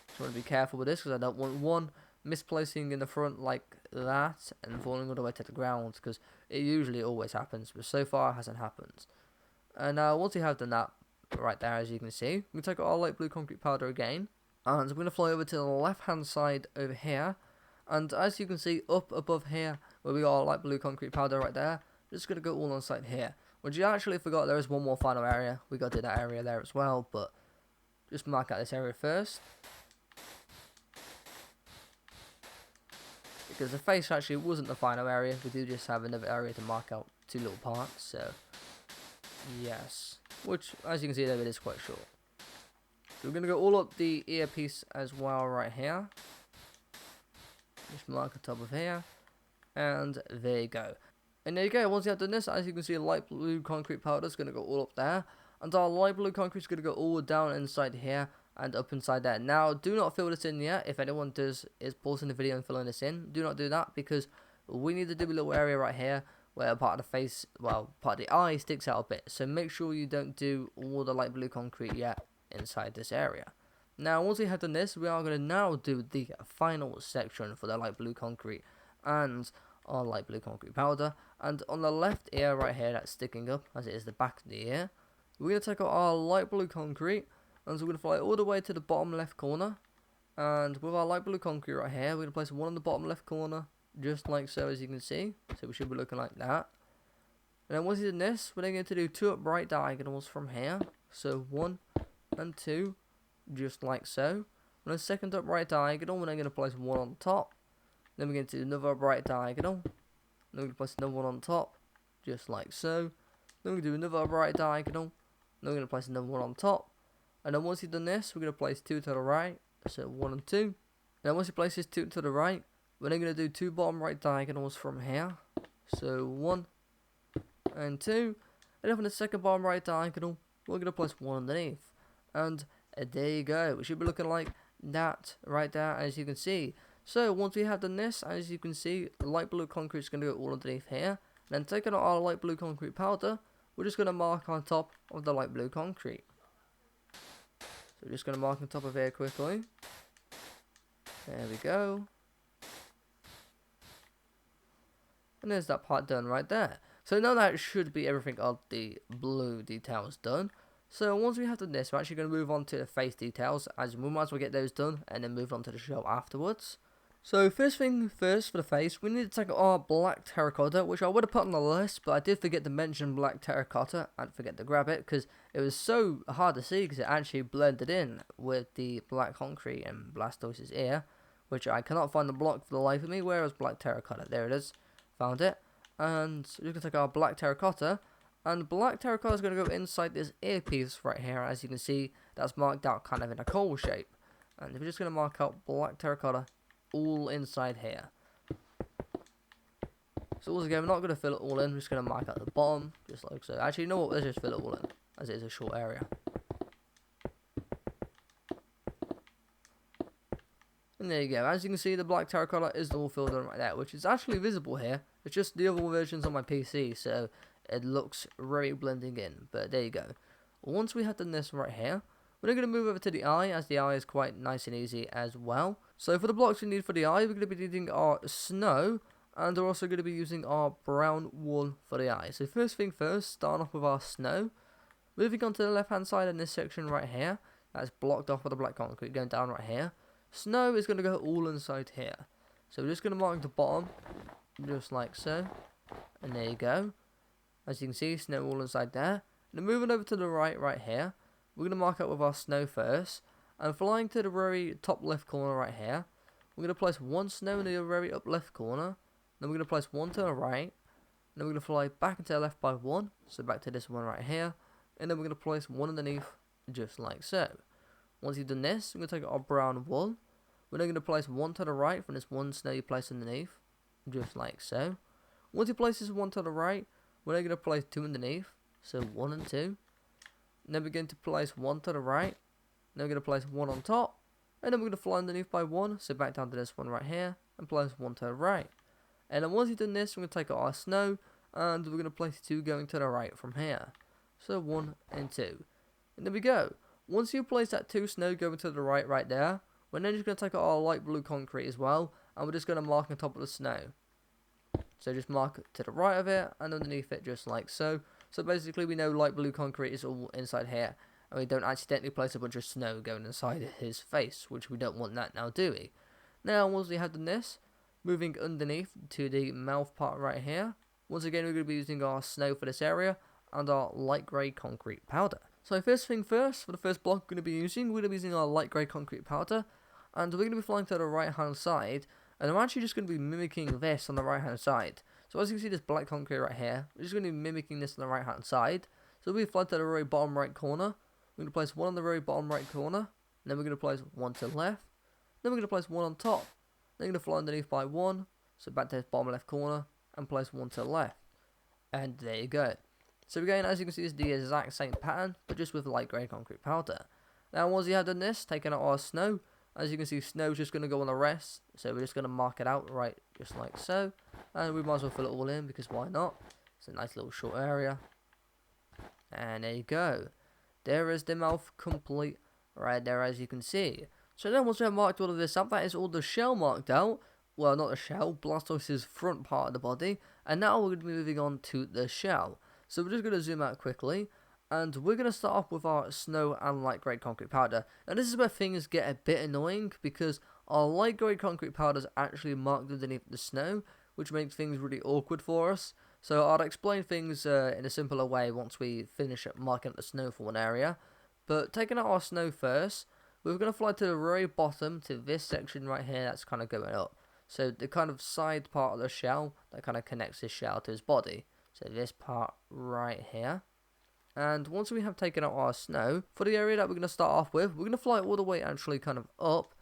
Just want to be careful with this because I don't want one misplacing in the front like that and falling all the way to the ground, because it usually always happens, but so far it hasn't happened. And now once you have done that right there, as you can see, we take our light blue concrete powder again, and we're going to fly over to the left hand side over here. And as you can see up above here where we got our light blue concrete powder right there, just going to go all on site here, which you actually forgot there is one more final area. We got to do that area there as well, but just mark out this area first. Because the face actually wasn't the final area, we do just have another area to mark out 2 little parts, so yes, which as you can see there, it is quite short. So we're going to go all up the earpiece as well right here. Just mark the top of here, and there you go. And there you go, once you have done this, as you can see, light blue concrete powder is going to go all up there, and our light blue concrete is going to go all down inside here and up inside there. Now, do not fill this in yet. If anyone is pausing the video and filling this in, do not do that, because we need to do a little area right here where part of the face, well, part of the eye sticks out a bit. So make sure you don't do all the light blue concrete yet inside this area. Now, once we have done this, we are going to now do the final section for the light blue concrete and our light blue concrete powder. And on the left ear right here that's sticking up, as it is the back of the ear, we're going to take out our light blue concrete, and so we're going to fly all the way to the bottom left corner. And with our light blue concrete right here, we're going to place 1 on the bottom left corner, just like so, as you can see. So we should be looking like that. And then once you've done this, we're then going to do 2 upright diagonals from here. So 1 and 2, just like so. On the second upright diagonal, we're then going to place 1 on top. Then we're going to do another upright diagonal. Then we're going to place another 1 on top, just like so. Then we're going to do another upright diagonal. Then we're going to place another 1 on top. And then once you've done this, we're going to place 2 to the right. So 1 and 2. And then once you place this 2 to the right, we're then going to do 2 bottom right diagonals from here. So 1 and 2. And then for the second bottom right diagonal, we're going to place 1 underneath. And there you go. We should be looking like that right there, as you can see. So once we have done this, as you can see, the light blue concrete is going to go all underneath here. And then taking out our light blue concrete powder, we're just going to mark on top of the light blue concrete. So we're just going to mark on top of here quickly. There we go. And there's that part done right there. So now that should be everything of the blue details done. So once we have done this, we're actually going to move on to the face details, as we might as well get those done and then move on to the show afterwards. So first thing first for the face, we need to take our black terracotta, which I would have put on the list, but I did forget to mention black terracotta and forget to grab it because it was so hard to see because it actually blended in with the black concrete and Blastoise's ear, which I cannot find the block for the life of me. Where is black terracotta? There it is. Found it. And we're going to take our black terracotta And black terracotta is going to go inside this earpiece right here. As you can see, that's marked out kind of in a coal shape. And we're just going to mark out black terracotta all inside here. So once again, we're not going to fill it all in. We're just going to mark out the bottom, just like so. Actually, you know what? Let's just fill it all in, as it is a short area. And there you go. As you can see, the black terracotta is all filled in right there, which is actually visible here. It's just the other versions on my PC, so it looks very blending in. But there you go. Once we have done this right here, we're going to move over to the eye, as the eye is quite nice and easy as well. So for the blocks we need for the eye, we're going to be needing our snow, and we're also going to be using our brown wool for the eye. So first thing first, starting off with our snow. Moving on to the left hand side in this section right here, that's blocked off with the black concrete, going down right here. Snow is going to go all inside here. So we're just going to mark the bottom, just like so. And there you go. As you can see, snow all inside there. And then moving over to the right here, we're going to mark out with our snow first. And flying to the very top left corner right here, we're going to place one snow in the very up left corner. Then we're going to place one to the right. Then we're going to fly back into the left by one. So back to this one right here. And then we're going to place one underneath, just like so. Once you've done this, we're going to take our brown wool. We're then going to place one to the right from this one snow you place underneath, just like so. Once you place this one to the right, we're then going to place two underneath, so 1 and 2. And then we're going to place one to the right. Then we're going to place one on top. And then we're going to fly underneath by one, so back down to this one right here, and place one to the right. And then once you've done this, we're going to take out our snow, and we're going to place two going to the right from here. So 1 and 2. And there we go. Once you place that 2 snow going to the right there, we're then just going to take out our light blue concrete as well, and we're just going to mark on top of the snow. So just mark to the right of it, and underneath it just like so. So basically we know light blue concrete is all inside here, and we don't accidentally place a bunch of snow going inside his face, which we don't want that now, do we? Now once we have done this, moving underneath to the mouth part right here, once again we're going to be using our snow for this area, and our light grey concrete powder. So first thing first, for the first block we're going to be using our light grey concrete powder, and we're going to be flying to the right hand side, and I'm actually just going to be mimicking this on the right hand side. So as you can see this black concrete right here, we're just going to be mimicking this on the right hand side. So we'll be flying to the very bottom right corner, we're going to place one on the very bottom right corner, and then we're going to place one to the left, then we're going to place one on top, then we're going to fly underneath by one, so back to this bottom left corner, and place one to the left. And there you go. So again, as you can see, it's the exact same pattern, but just with light grey concrete powder. Now once you have done this, taking out our snow, as you can see, snow's just going to go on the rest, so we're just going to mark it out right, just like so. And we might as well fill it all in, because why not? It's a nice little short area. And there you go. There is the mouth complete, right there, as you can see. So then once we have marked all of this up, that is all the shell marked out. Well, not the shell, Blastoise's front part of the body. And now we're going to be moving on to the shell. So we're just going to zoom out quickly, and we're going to start off with our snow and light grey concrete powder. And this is where things get a bit annoying, because our light grey concrete powder is actually marked underneath the snow, which makes things really awkward for us. So I'll explain things in a simpler way once we finish marking up the snow for one area. But taking out our snow first, we're going to fly to the very bottom, to this section right here that's kind of going up. So the kind of side part of the shell that kind of connects his shell to his body. So this part right here. And once we have taken out our snow, for the area that we're going to start off with, we're going to fly all the way actually kind of up,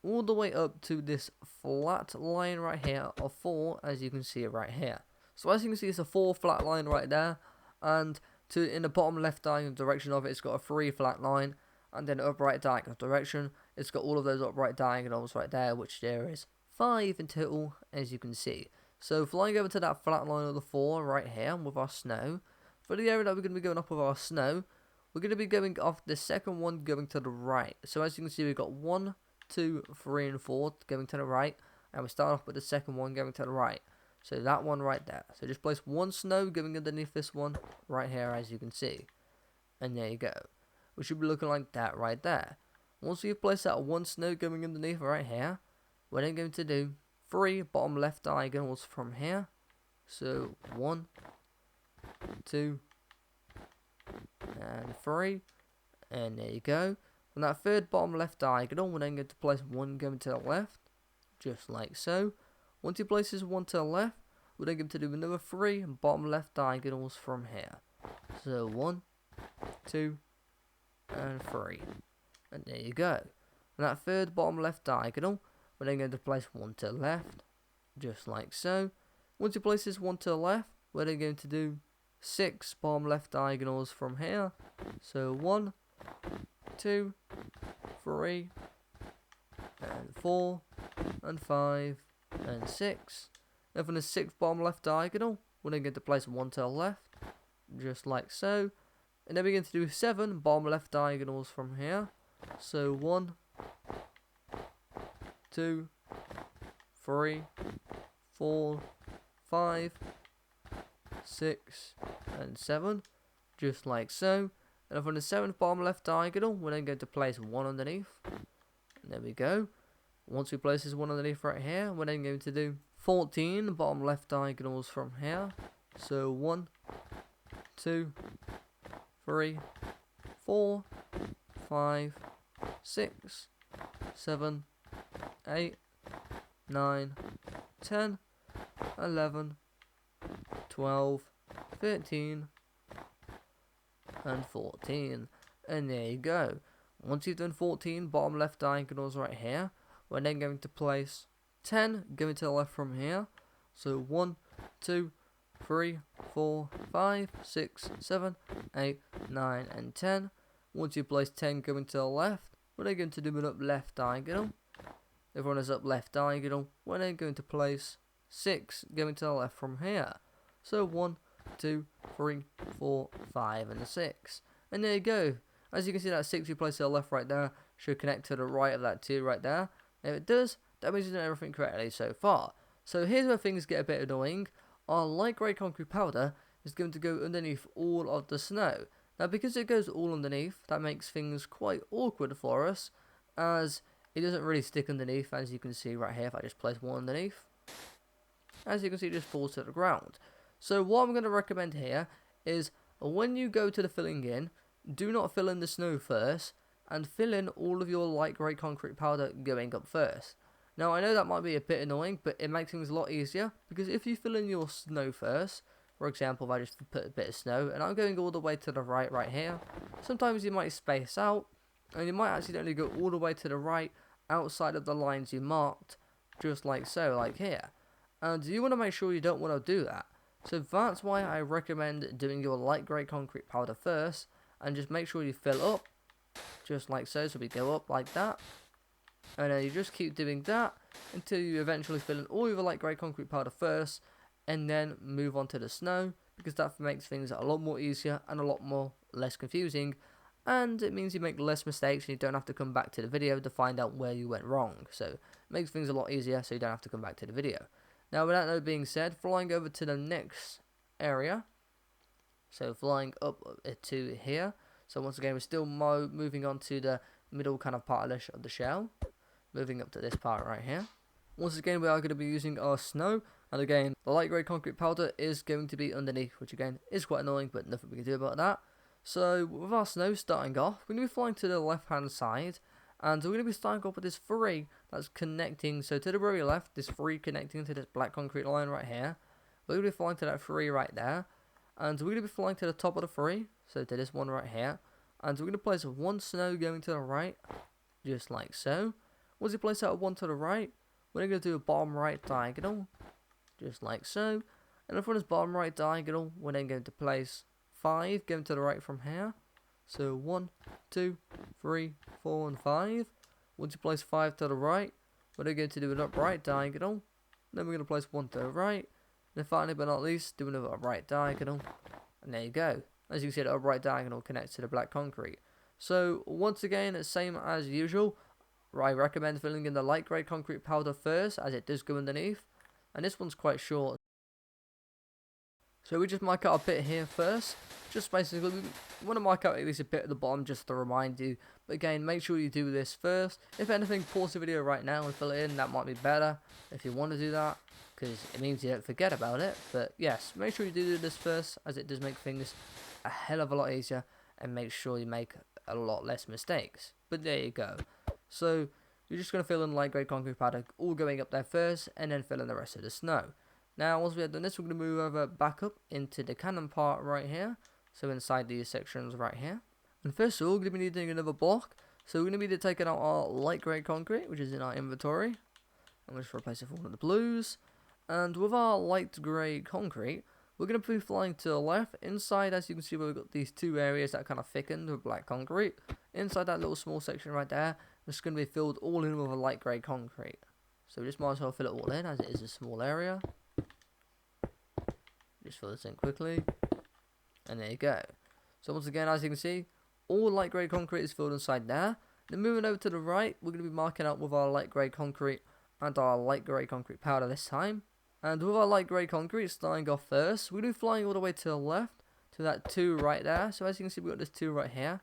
all the way up to this flat line right here of 4, as you can see right here. So as you can see, it's a 4 flat line right there, and in the bottom left diagonal direction of it, it's got a 3 flat line, and then upright diagonal direction, it's got all of those upright diagonals right there, which there is 5 in total, as you can see. So flying over to that flat line of the 4 right here with our snow, for the area that we're going to be going up with our snow, we're going to be going off the second one going to the right. So as you can see, we've got 1, 2, 3 and 4 going to the right, and we start off with the second one going to the right. So that one right there. So just place one snow going underneath this one right here, as you can see. And there you go. We should be looking like that right there. Once we've placed that one snow going underneath right here, we're then going to do 3 bottom left diagonals from here. So 1, 2, and 3. And there you go. From that third bottom left diagonal, we're then going to place one going to the left, just like so. Once he places one to the left, we're then going to do another 3 bottom left diagonals from here. So 1, 2, and 3. And there you go. And that third bottom left diagonal, we're then going to place 1 to the left, just like so. Once you place this 1 to the left, we're then going to do 6 bottom left diagonals from here. So 1, 2, 3, and 4, and 5, and 6. And from the 6th bottom left diagonal, we're then going to place 1 to the left, just like so. And then we're going to do 7 bottom left diagonals from here. So 1, 2, 3, 4, 5, 6, and 7, just like so. And from the 7th bottom left diagonal, we're then going to place 1 underneath. And there we go. Once we place this 1 underneath right here, we're then going to do 14 bottom left diagonals from here. So 1, 2, 3, 4, 5, 6, 7, 8, 9, 10, 11, 12, 13, and 14. And there you go. Once you've done 14 bottom left diagonals right here, we're then going to place 10 going to the left from here. So 1, 2, 3, 4, 5, 6, 7, 8, 9, and 10. Once you place 10 going to the left, we're then going to do an up left diagonal. If one is up left diagonal, we're then going to place 6 going to the left from here. So 1, 2, 3, 4, 5, and 6. And there you go. As you can see, that 6 you place to the left right there should connect to the right of that 2 right there. If it does, that means you've done everything correctly so far. So here's where things get a bit annoying. Our light grey concrete powder is going to go underneath all of the snow. Now because it goes all underneath, that makes things quite awkward for us, as it doesn't really stick underneath, as you can see right here if I just place 1 underneath. As you can see, it just falls to the ground. So what I'm going to recommend here is when you go to the filling in, do not fill in the snow first, and fill in all of your light grey concrete powder going up first. Now I know that might be a bit annoying, but it makes things a lot easier, because if you fill in your snow first, for example if I just put a bit of snow, and I'm going all the way to the right here, sometimes you might space out, and you might accidentally go all the way to the right outside of the lines you marked, just like so, like here. And you want to make sure you don't want to do that. So that's why I recommend doing your light grey concrete powder first, and just make sure you fill up, just like so. So we go up like that, and then you just keep doing that until you eventually fill in all your light grey concrete powder first, and then move on to the snow, because that makes things a lot more easier and a lot more less confusing, and it means you make less mistakes and you don't have to come back to the video to find out where you went wrong. So it makes things a lot easier, so you don't have to come back to the video. Now with that being said, flying over to the next area, so flying up to here. So once again, we're still moving on to the middle kind of part of the shell. Moving up to this part right here. Once again, we are going to be using our snow. And again, the light grey concrete powder is going to be underneath, which again is quite annoying, but nothing we can do about that. So with our snow starting off, we're going to be flying to the left hand side. And we're going to be starting off with this 3 that's connecting. So to the very left, this 3 connecting to this black concrete line right here. We're going to be flying to that 3 right there. And we're going to be flying to the top of the 3, so to this one right here. And we're going to place 1 snow going to the right, just like so. Once you place that 1 to the right, we're going to do a bottom right diagonal, just like so. And then from this bottom right diagonal, we're then going to place 5 going to the right from here. So 1, 2, 3, 4, and 5. Once you place 5 to the right, we're then going to do an upright diagonal. Then we're going to place 1 to the right. And then finally, but not least, do another upright diagonal. And there you go. As you can see, the upright diagonal connects to the black concrete. So, once again, it's same as usual. I recommend filling in the light grey concrete powder first, as it does go underneath. And this one's quite short. So we just mark out a bit here first. Just basically, we want to mark out at least a bit at the bottom just to remind you. But again, make sure you do this first. If anything, pause the video right now and fill it in. That might be better if you want to do that, because it means you don't forget about it. But yes, make sure you do this first, as it does make things a hell of a lot easier, and make sure you make a lot less mistakes. But there you go. So you're just going to fill in light grey concrete powder, all going up there first, and then fill in the rest of the snow. Now once we have done this, we're going to move over back up into the cannon part right here. So inside these sections right here. And first of all, we're going to be needing another block. So we're going to be taking out our light grey concrete, which is in our inventory. And we'll just replace it with one of the blues. And with our light grey concrete, we're going to be flying to the left. Inside, as you can see, we've got these two areas that kind of thickened with black concrete. Inside that little small section right there, it's going to be filled all in with a light grey concrete. So we just might as well fill it all in, as it is a small area. Just fill this in quickly. And there you go. So once again, as you can see, all light grey concrete is filled inside there. Then moving over to the right, we're going to be marking out with our light grey concrete and our light grey concrete powder this time. And with our light grey concrete starting off first, we're going to be flying all the way to the left to that 2 right there. So as you can see, we've got this 2 right here.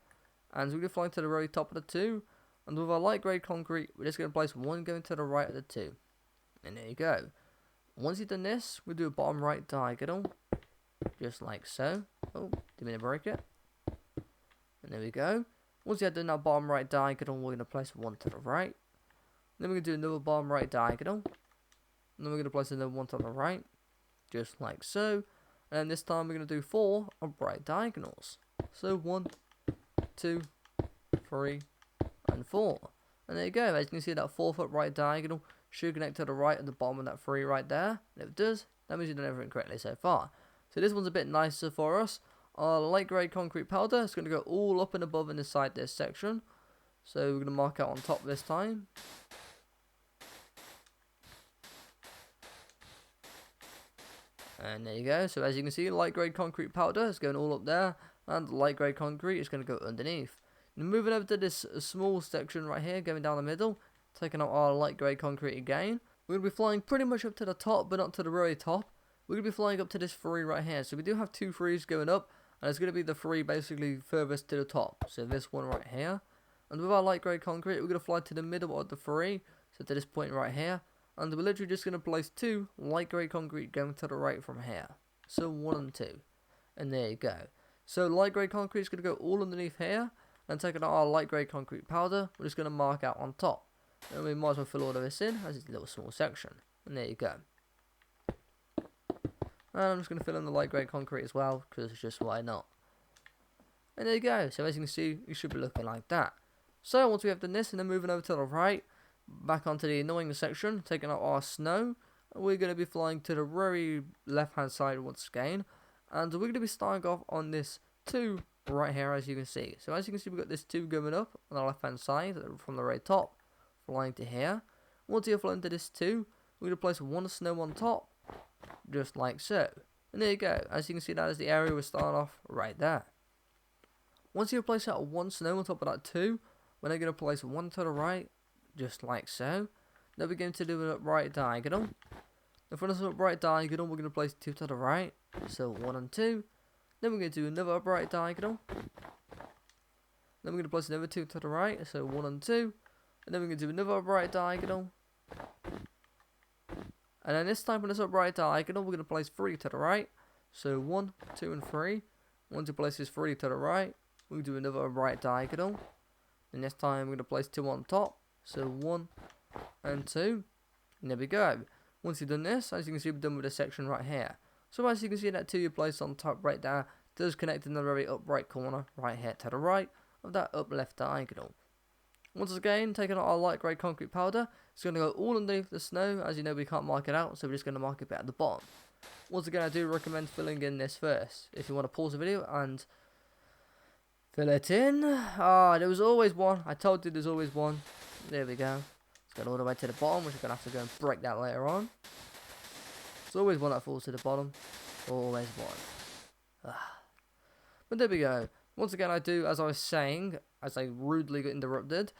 And we're going to be flying to the very top of the 2. And with our light grey concrete, we're just going to place 1 going to the right of the 2. And there you go. Once you've done this, we'll do a bottom right diagonal. Just like so. Oh, didn't mean to break it. And there we go. Once you've done that bottom right diagonal, we're going to place 1 to the right. Then we're going to do another bottom right diagonal. And then we're going to place another 1 to the right. Just like so. And then this time we're going to do 4 upright diagonals. So 1, 2, 3, and 4. And there you go. As you can see, that 4th upright diagonal should connect to the right at the bottom of that 3 right there. And if it does, that means you've done everything correctly so far. So this one's a bit nicer for us. Our light grey concrete powder is going to go all up and above and inside this section. So we're going to mark out on top this time. And there you go. So as you can see, light grey concrete powder is going all up there. And light grey concrete is going to go underneath. Now moving over to this small section right here, going down the middle. Taking out our light grey concrete again. We're going to be flying pretty much up to the top, but not to the very top. We're going to be flying up to this 3 right here. So we do have 2 3s going up. And it's going to be the 3 basically furthest to the top. So this one right here. And with our light grey concrete, we're going to fly to the middle of the 3. So to this point right here. And we're literally just going to place 2 light grey concrete going to the right from here. So 1 and 2. And there you go. So light grey concrete is going to go all underneath here. And taking out our light grey concrete powder, we're just going to mark out on top. And we might as well fill all of this in as it's a little small section. And there you go. And I'm just going to fill in the light grey concrete as well, because it's just why not. And there you go. So as you can see, you should be looking like that. So once we have done this, and then moving over to the right, back onto the annoying section, taking out our snow, we're going to be flying to the very left hand side once again. And we're going to be starting off on this 2 right here, as you can see. So as you can see, we've got this 2 going up on the left hand side from the very top, flying to here. Once you're flying to this 2, we're going to place 1 snow on top. Just like so. And there you go. As you can see, that is the area we start off right there. Once you place out 1 snow on top of that 2, we're then going to place 1 to the right, just like so. Then we're going to do an upright diagonal. Then from this upright diagonal, we're going to place 2 to the right, so 1 and 2. Then we're going to do another upright diagonal. Then we're going to place another 2 to the right, so 1 and 2. And then we're going to do another upright diagonal. And then this time on this upright diagonal, we're going to place 3 to the right. So 1, 2, and 3. Once you place this 3 to the right, we'll do another upright diagonal. And this time we're going to place 2 on top. So 1 and 2. And there we go. Once you've done this, as you can see, we're done with this section right here. So as you can see, that 2 you place on top right there does connect in the very upright corner right here to the right of that up left diagonal. Once again, taking out our light grey concrete powder, it's going to go all underneath the snow. As you know, we can't mark it out, so we're just going to mark it at the bottom. Once again, I do recommend filling in this first. If you want to pause the video and fill it in. There was always one. I told you there's always one. There we go. It's going all the way to the bottom, which we're going to have to go and break that later on. There's always one that falls to the bottom. Always one. But there we go. Once again, I do, as I was saying, as I rudely got interrupted,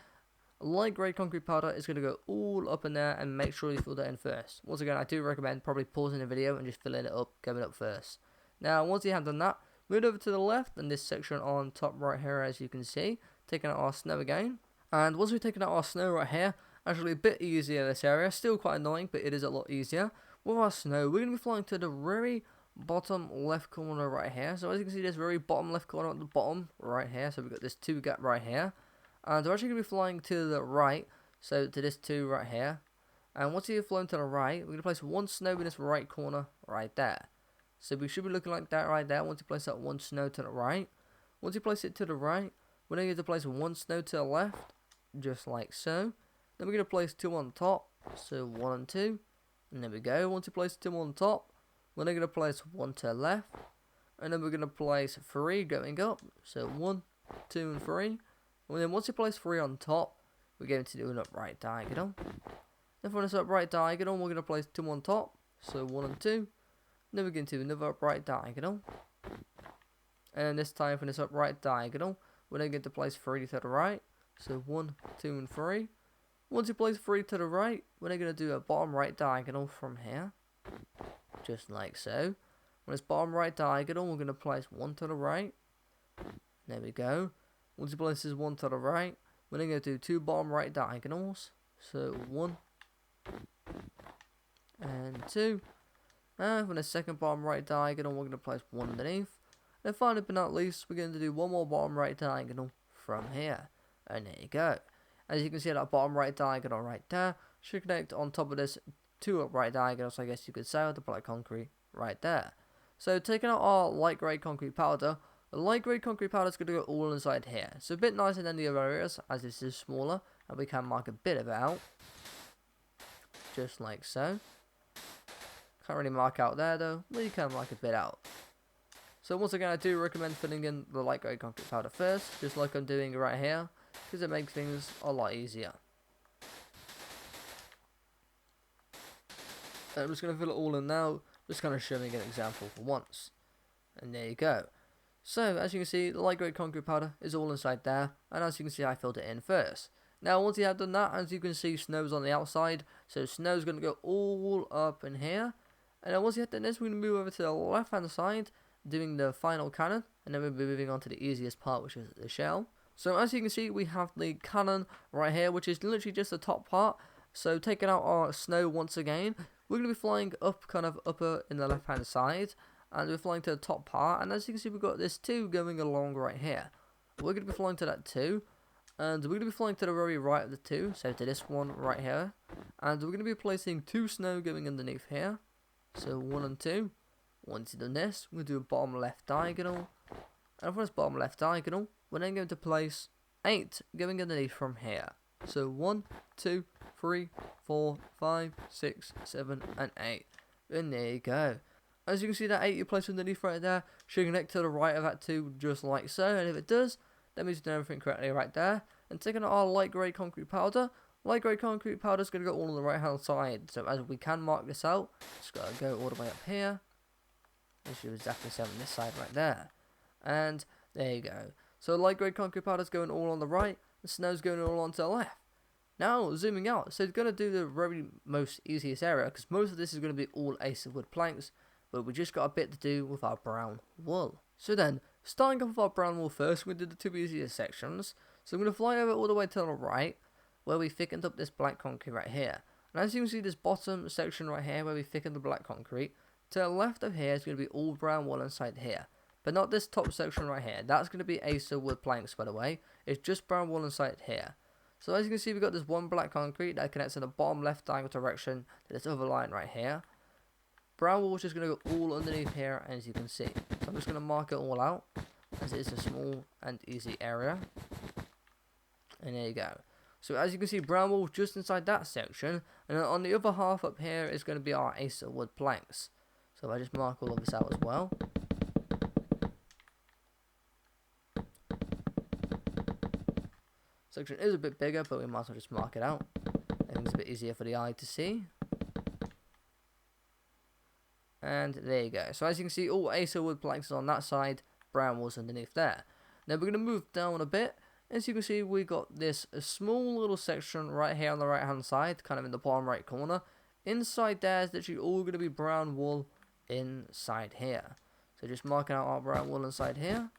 light grey concrete powder is going to go all up in there, and make sure you fill that in first. Once again, I do recommend probably pausing the video and just filling it up, going up first. Now, once you have done that, move over to the left, and this section on top right here, as you can see, taking out our snow again. And once we've taken out our snow right here, actually a bit easier this area, still quite annoying, but it is a lot easier. With our snow, we're going to be flying to the very bottom left corner right here. So as you can see, this very bottom left corner at the bottom right here. So we've got this 2 gap right here. And we're actually going to be flying to the right. So to this 2 right here. And once you've flown to the right, we're going to place 1 snow in this right corner right there. So we should be looking like that right there once you place that one snow to the right. Once you place it to the right, we're going to place one snow to the left, just like so. Then we're going to place 2 on top, so 1 and 2. And there we go. Once you place 2 on top, we're then going to place 1 to the left. And then we're going to place 3 going up, so 1, 2 and 3. And then once you place 3 on top, we're going to do an upright diagonal. Then for this upright diagonal, we're going to place 2 on top, so 1 and 2. Then we're going to do another upright diagonal. And this time for this upright diagonal, we're then going to place 3 to the right, so 1, 2 and 3. Once you place 3 to the right, we're then going to do a bottom right diagonal from here, just like so. On this bottom right diagonal, we're going to place 1 to the right. There we go. Once you place this 1 to the right, we're then going to do 2 bottom right diagonals, so 1 and 2. And for the second bottom right diagonal, we're going to place 1 underneath. And finally, but not least, we're going to do 1 more bottom right diagonal from here. And there you go. As you can see, that bottom right diagonal right there should connect on top of this 2 upright diagonals, I guess you could say, with the black concrete right there. So taking out our light grey concrete powder, the light grey concrete powder is going to go all inside here. So a bit nicer than the other areas, as this is smaller, and we can mark a bit of it out. Just like so. Can't really mark out there though, but you can mark a bit out. So once again, I do recommend filling in the light grey concrete powder first, just like I'm doing right here, because it makes things a lot easier. And I'm just going to fill it all in now, just kind of showing an example for once. And there you go. So as you can see, the light grey concrete powder is all inside there, and as you can see, I filled it in first. Now once you have done that, as you can see, snow's on the outside, so snow's going to go all up in here. And then once you have done this, we're going to move over to the left hand side, doing the final cannon, and then we'll be moving on to the easiest part, which is the shell. So as you can see, we have the cannon right here, which is literally just the top part. So taking out our snow once again, we're going to be flying up, kind of upper in the left hand side, and we're flying to the top part. And as you can see, we've got this 2 going along right here. We're going to be flying to that 2, and we're going to be flying to the very right of the 2, so to this one right here. And we're going to be placing 2 snow going underneath here, so 1 and 2. Once you've done this, we're going to do a bottom left diagonal, and for this bottom left diagonal, we're then going to place 8 going underneath from here. So 1, 2, 3, 4, 5, 6, 7, and 8. And there you go. As you can see, that 8 you place underneath right there should connect to the right of that 2, just like so. And if it does, that means you've done everything correctly right there. And taking out our light grey concrete powder, light grey concrete powder is going to go all on the right hand side. So as we can mark this out, just got to go all the way up here. It should exactly the same on this side right there. And there you go. So light grey concrete powder is going all on the right, and snow's going all on to the left. Now zooming out, so it's going to do the very most easiest area, because most of this is going to be all acer wood planks, but we just got a bit to do with our brown wool. So then, starting off with our brown wool first, we did the 2 easiest sections. So I'm going to fly over all the way to the right, where we thickened up this black concrete right here. And as you can see, this bottom section right here, where we thickened the black concrete, to the left of here is going to be all brown wool inside here. But not this top section right here. That's going to be acer wood planks, by the way. It's just brown wool inside here. So as you can see, we've got this one black concrete that connects in the bottom left diagonal direction to this other line right here. Brown wool is just going to go all underneath here, as you can see. So I'm just going to mark it all out, as it is a small and easy area. And there you go. So as you can see, brown wool just inside that section, and then on the other half up here is going to be our acer wood planks. So if I just mark all of this out as well. Section is a bit bigger, but we might as well just mark it out. I think it's a bit easier for the eye to see. And there you go. So as you can see, all acer wood planks on that side, brown wool's underneath there. Now we're going to move down a bit. As you can see, we got this a small little section right here on the right hand side, kind of in the bottom right corner. Inside there is literally all going to be brown wool inside here. So just marking out our brown wool inside here.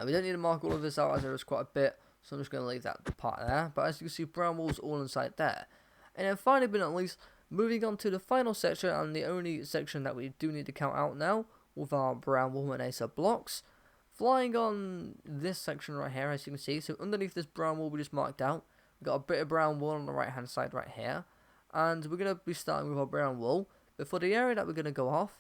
We don't need to mark all of this out, as there is quite a bit, so I'm just going to leave that part there. But as you can see, brown wool's all inside there. And then finally, but not least, moving on to the final section, and the only section that we do need to count out now, with our brown wool and acer blocks. Flying on this section right here, as you can see, so underneath this brown wool we just marked out, We've got a bit of brown wool on the right hand side right here. And we're going to be starting with our brown wool. But for the area that we're going to go off,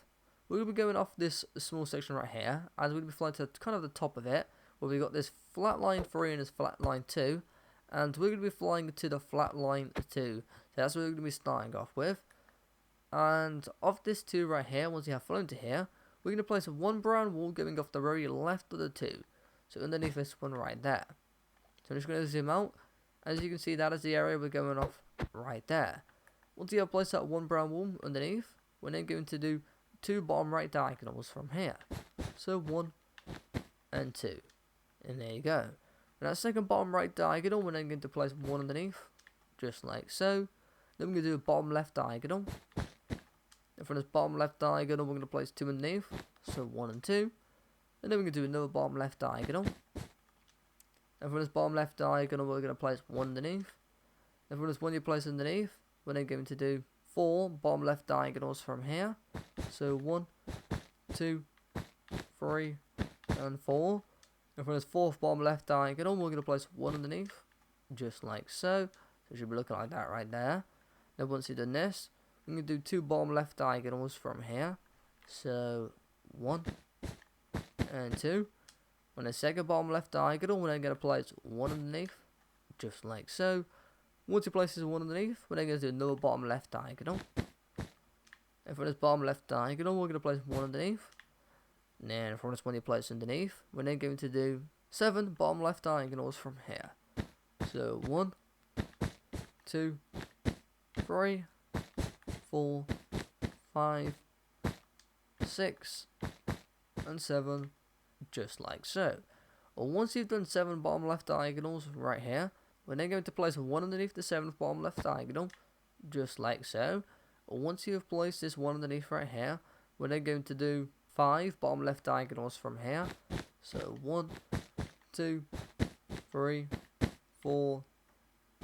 we're going to be going off this small section right here. And we're going to be flying to kind of the top of it, where we've got this flat line 3 and this flat line 2. And we're going to be flying to the flat line 2. So that's what we're going to be starting off with. And of this 2 right here, once you have flown to here, we're going to place one brown wool going off the very left of the 2. So underneath this one right there. So I'm just going to zoom out. As you can see, that is the area we're going off right there. Once you have placed that one brown wool underneath, we're then going to do 2 bottom right diagonals from here. So 1 and 2. And there you go. And that second bottom right diagonal, we're then going to place 1 underneath. Just like so. Then we're going to do a bottom left diagonal. And from this bottom left diagonal, we're going to place 2 underneath. So 1 and 2. And then we're going to do another bottom left diagonal. And from this bottom left diagonal, we're going to place 1 underneath. And from this one you place underneath, we're then going to do 4 bottom left diagonals from here. So 1, 2, 3, and 4. And from this 4th bottom left diagonal, we're going to place 1 underneath. Just like so. So it should be looking like that right there. Then once you've done this, we're going to do 2 bottom left diagonals from here. So 1 and 2. On the second bottom left diagonal, we're then going to place 1 underneath. Just like so. Once you place this 1 underneath, we're then going to do another bottom left diagonal. And from this bottom left diagonal, we're going to place 1 underneath. And then from this one you place underneath, we're then going to do 7 bottom left diagonals from here. So 1, 2, 3, 4, 5, 6, and 7, just like so. Well, once you've done 7 bottom left diagonals right here, we're then going to place 1 underneath the 7th bottom left diagonal, just like so. Well, once you have placed this 1 underneath right here, we're then going to do 5 bottom left diagonals from here. So 1, 2, 3, 4,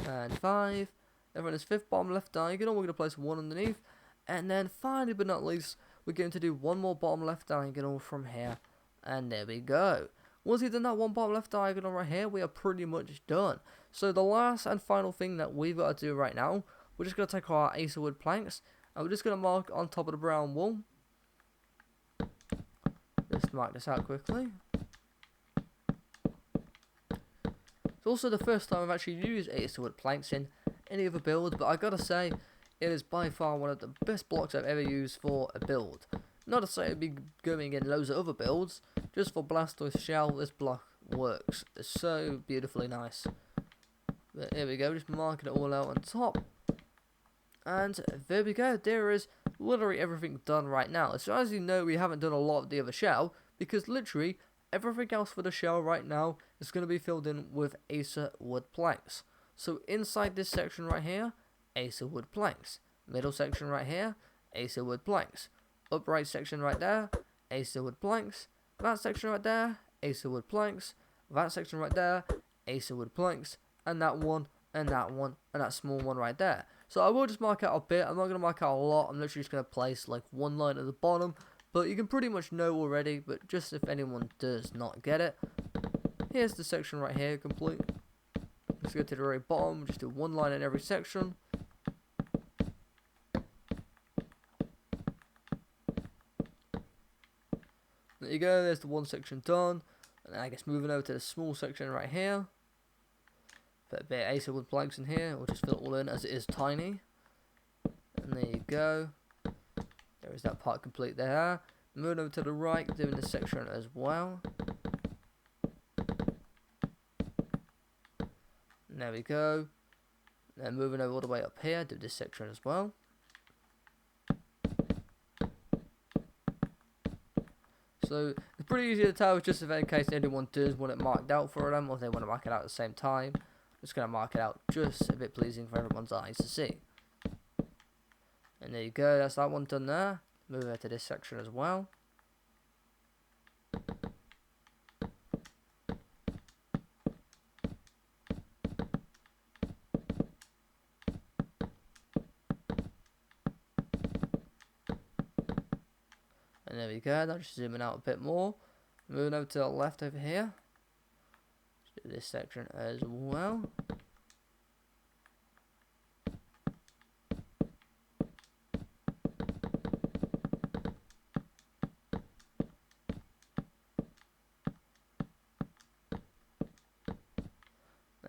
and 5. And from this 5th bottom left diagonal, we're going to place 1 underneath. And then finally but not least, we're going to do 1 more bottom left diagonal from here. And there we go. Once you've done that 1 bottom left diagonal right here, we are pretty much done. So the last and final thing that we've got to do right now, we're just going to take our ace of wood planks, and we're just going to mark on top of the brown wool. Just mark this out quickly. It's also the first time I've actually used ace of wood planks in any other build, but I gotta say, it is by far one of the best blocks I've ever used for a build. Not to say it'd be going in loads of other builds, just for Blastoise shell, this block works. It's so beautifully nice. But here we go, just marking it all out on top. And there we go, there is literally everything done right now. So as you know, we haven't done a lot of the other shell, because literally everything else for the shell right now is going to be filled in with acer wood planks. So inside this section right here, acer wood planks. Middle section right here, acer wood planks. Upright section right there, acer wood planks. That section right there, acer wood planks. That section right there, acer wood planks. And that one, and that one, and that small one right there. So I will just mark out a bit. I'm not going to mark out a lot. I'm literally just going to place like 1 line at the bottom. But you can pretty much know already. But just if anyone does not get it, here's the section right here complete. Let's go to the very bottom. Just do 1 line in every section. There you go. There's the 1 section done. And I guess moving over to the small section right here. Put a bit of acer wood planks in here. We'll just fill it all in as it is tiny. And there you go. There is that part complete there. Moving over to the right, doing this section as well. And there we go. Then moving over all the way up here, do this section as well. So it's pretty easy to tell, just in case anyone does want it marked out for them, or if they want to mark it out at the same time. Just going to mark it out just a bit pleasing for everyone's eyes to see. And there you go, that's that one done there. Move over to this section as well. And there we go, now just zooming out a bit more. Moving over to the left over here. Just do this section as well.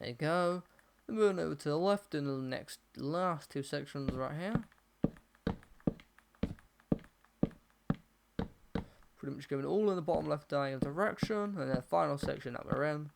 There you go. Then moving over to the left in the last two sections right here. Pretty much going all in the bottom left diagonal direction, and then the final section that we're in.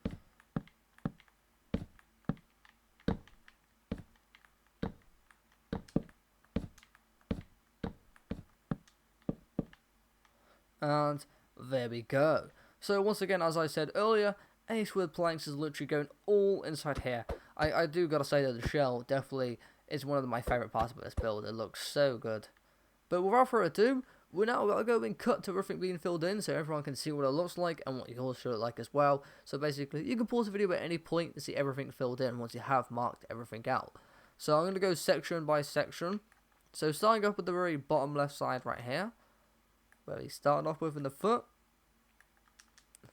And there we go. So once again, as I said earlier, Ace with Planks is literally going all inside here. I do gotta say that the shell definitely is one of my favourite parts of this build. It looks so good. But without further ado, we're now going to go and cut to everything being filled in so everyone can see what it looks like and what yours should look like as well. So basically, you can pause the video at any point to see everything filled in once you have marked everything out. So I'm going to go section by section. So starting up with the very bottom left side right here, where we start off with in the foot,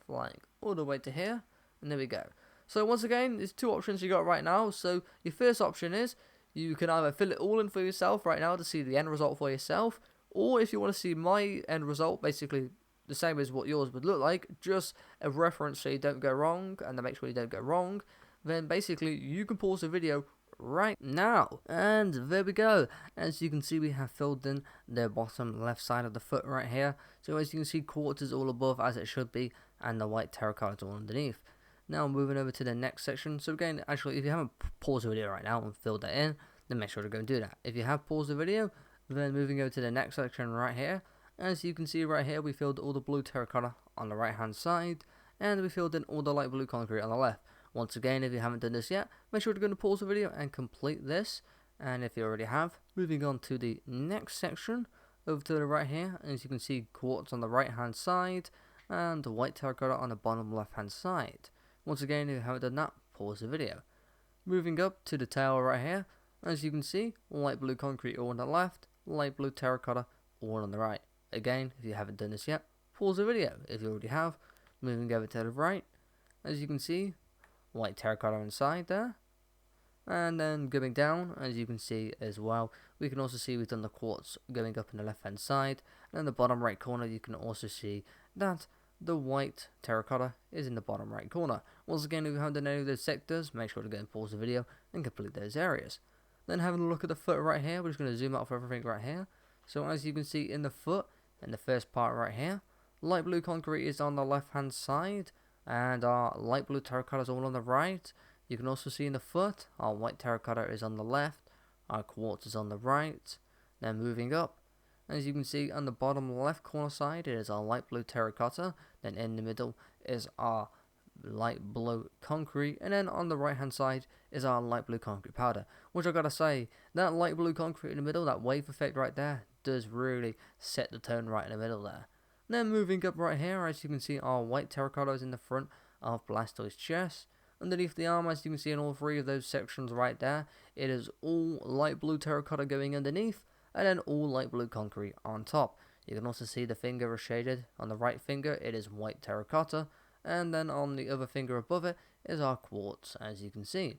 flying all the way to here, and there we go. So once again, there's two options you got right now. So your first option is you can either fill it all in for yourself right now to see the end result for yourself, or if you want to see my end result, basically the same as what yours would look like, just a reference so you don't go wrong, and to make sure you don't go wrong, then basically you can pause the video right now. And there we go. As you can see, we have filled in the bottom left side of the foot right here. So as you can see, quartz is all above as it should be, and the white terracotta is all underneath. Now moving over to the next section. So again, actually, if you haven't paused the video right now and filled that in, then make sure to go and do that. If you have paused the video, then moving over to the next section right here. As you can see right here, we filled all the blue terracotta on the right hand side, and we filled in all the light blue concrete on the left. Once again, if you haven't done this yet, make sure to go and pause the video and complete this. And if you already have, moving on to the next section, over to the right here, as you can see, quartz on the right hand side, and white terracotta on the bottom left hand side. Once again, if you haven't done that, pause the video. Moving up to the tail right here, as you can see, light blue concrete all on the left, light blue terracotta all on the right. Again, if you haven't done this yet, pause the video. If you already have, moving over to the right, as you can see, white terracotta inside there. And then going down, as you can see as well, we can also see we've done the quartz going up in the left hand side. And in the bottom right corner, you can also see that the white terracotta is in the bottom right corner. Once again, if you haven't done any of those sectors, make sure to go and pause the video and complete those areas. Then having a look at the foot right here, we're just going to zoom out for everything right here. So as you can see in the foot, in the first part right here, light blue concrete is on the left hand side, and our light blue terracotta is all on the right. You can also see in the foot, our white terracotta is on the left, our quartz is on the right. Then moving up, as you can see on the bottom left corner side, it is our light blue terracotta. Then in the middle is our light blue concrete, and then on the right hand side is our light blue concrete powder, which I gotta say, that light blue concrete in the middle, that wave effect right there, does really set the tone right in the middle there. And then moving up right here, as you can see, our white terracotta is in the front of Blastoise's chest. Underneath the arm, as you can see in all three of those sections right there, it is all light blue terracotta going underneath, and then all light blue concrete on top. You can also see the finger is shaded. On the right finger, it is white terracotta, and then on the other finger above it is our quartz, as you can see.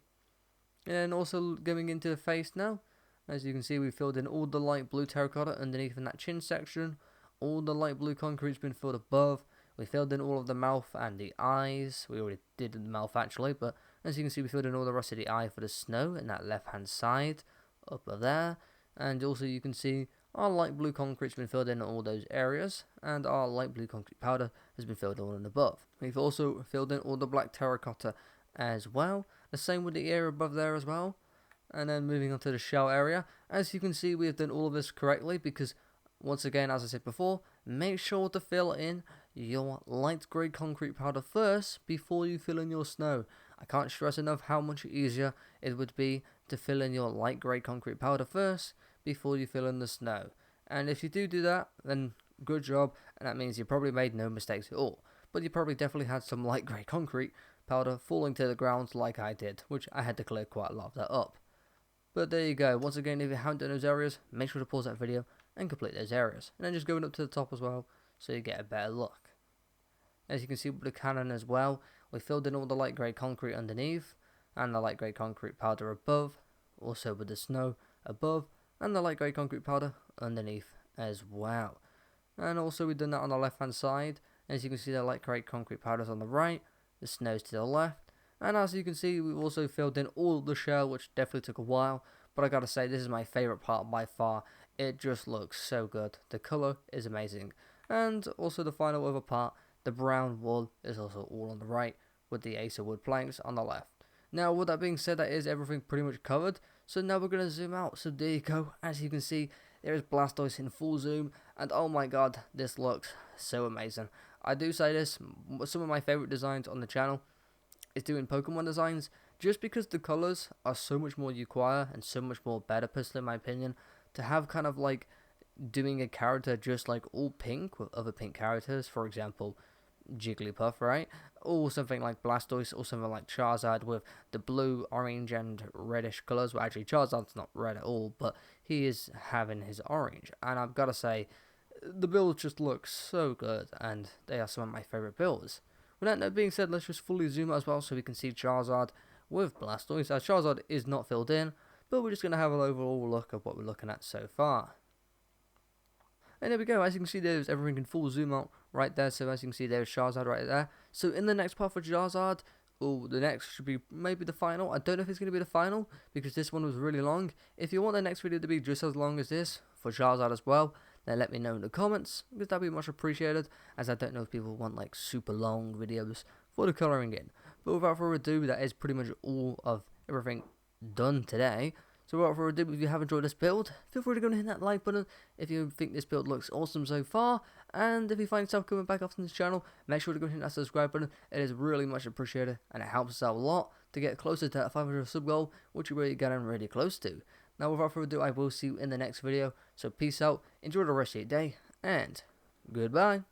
And also going into the face now, as you can see, we filled in all the light blue terracotta underneath in that chin section. All the light blue concrete's been filled above. We filled in all of the mouth and the eyes. We already did the mouth actually, but as you can see, we filled in all the rest of the eye for the snow in that left hand side up there. And also you can see our light blue concrete's been filled in all those areas, and our light blue concrete powder has been filled all in above. We've also filled in all the black terracotta as well. The same with the area above there as well. And then moving on to the shell area, as you can see, we have done all of this correctly because, once again, as I said before, make sure to fill in your light grey concrete powder first before you fill in your snow. I can't stress enough how much easier it would be to fill in your light grey concrete powder first before you fill in the snow. And if you do that, then good job, and that means you probably made no mistakes at all. But you probably definitely had some light grey concrete powder falling to the ground like I did, which I had to clear quite a lot of that up. But there you go. Once again, if you haven't done those areas, make sure to pause that video and complete those areas. And then just going up to the top as well, so you get a better look. As you can see with the cannon as well, we filled in all the light grey concrete underneath, and the light grey concrete powder above, also with the snow above, and the light grey concrete powder underneath as well. And also we've done that on the left hand side. As you can see, the light grey concrete powder is on the right, the snow's to the left, And as you can see, we've also filled in all the shell, which definitely took a while. But I gotta say, this is my favourite part by far. It just looks so good. The colour is amazing. And also the final other part, the brown wool is also all on the right, with the ace of wood planks on the left. Now, with that being said, that is everything pretty much covered. So now we're going to zoom out. So there you go. As you can see, there is Blastoise in full zoom. And oh my god, this looks so amazing. I do say this, some of my favourite designs on the channel is doing Pokemon designs, just because the colours are so much more require and so much more better, personally in my opinion, to have kind of like doing a character just like all pink with other pink characters, for example Jigglypuff, right? Or something like Blastoise, or something like Charizard with the blue, orange, and reddish colours. Well, actually, Charizard's not red at all, but he is having his orange. And I've got to say, the builds just look so good, and they are some of my favourite builds. With that being said, let's just fully zoom out as well so we can see Charizard with Blastoise. As Charizard is not filled in, but we're just going to have an overall look at what we're looking at so far. And there we go, as you can see there's everything in full zoom out right there, so as you can see there's Charizard right there. So in the next part for Charizard, the next should be maybe the final. I don't know if it's going to be the final, because this one was really long. If you want the next video to be just as long as this, for Charizard as well, then let me know in the comments, because that'd be much appreciated, as I don't know if people want like super long videos for the colouring in. But without further ado, that is pretty much all of everything done today. So without further ado, if you have enjoyed this build, feel free to go and hit that like button if you think this build looks awesome so far. And if you find yourself coming back often to this channel, make sure to go and hit that subscribe button. It is really much appreciated, and it helps us out a lot to get closer to that 500 sub goal, which we're really getting really close to. Now without further ado, I will see you in the next video. So peace out, enjoy the rest of your day, and goodbye.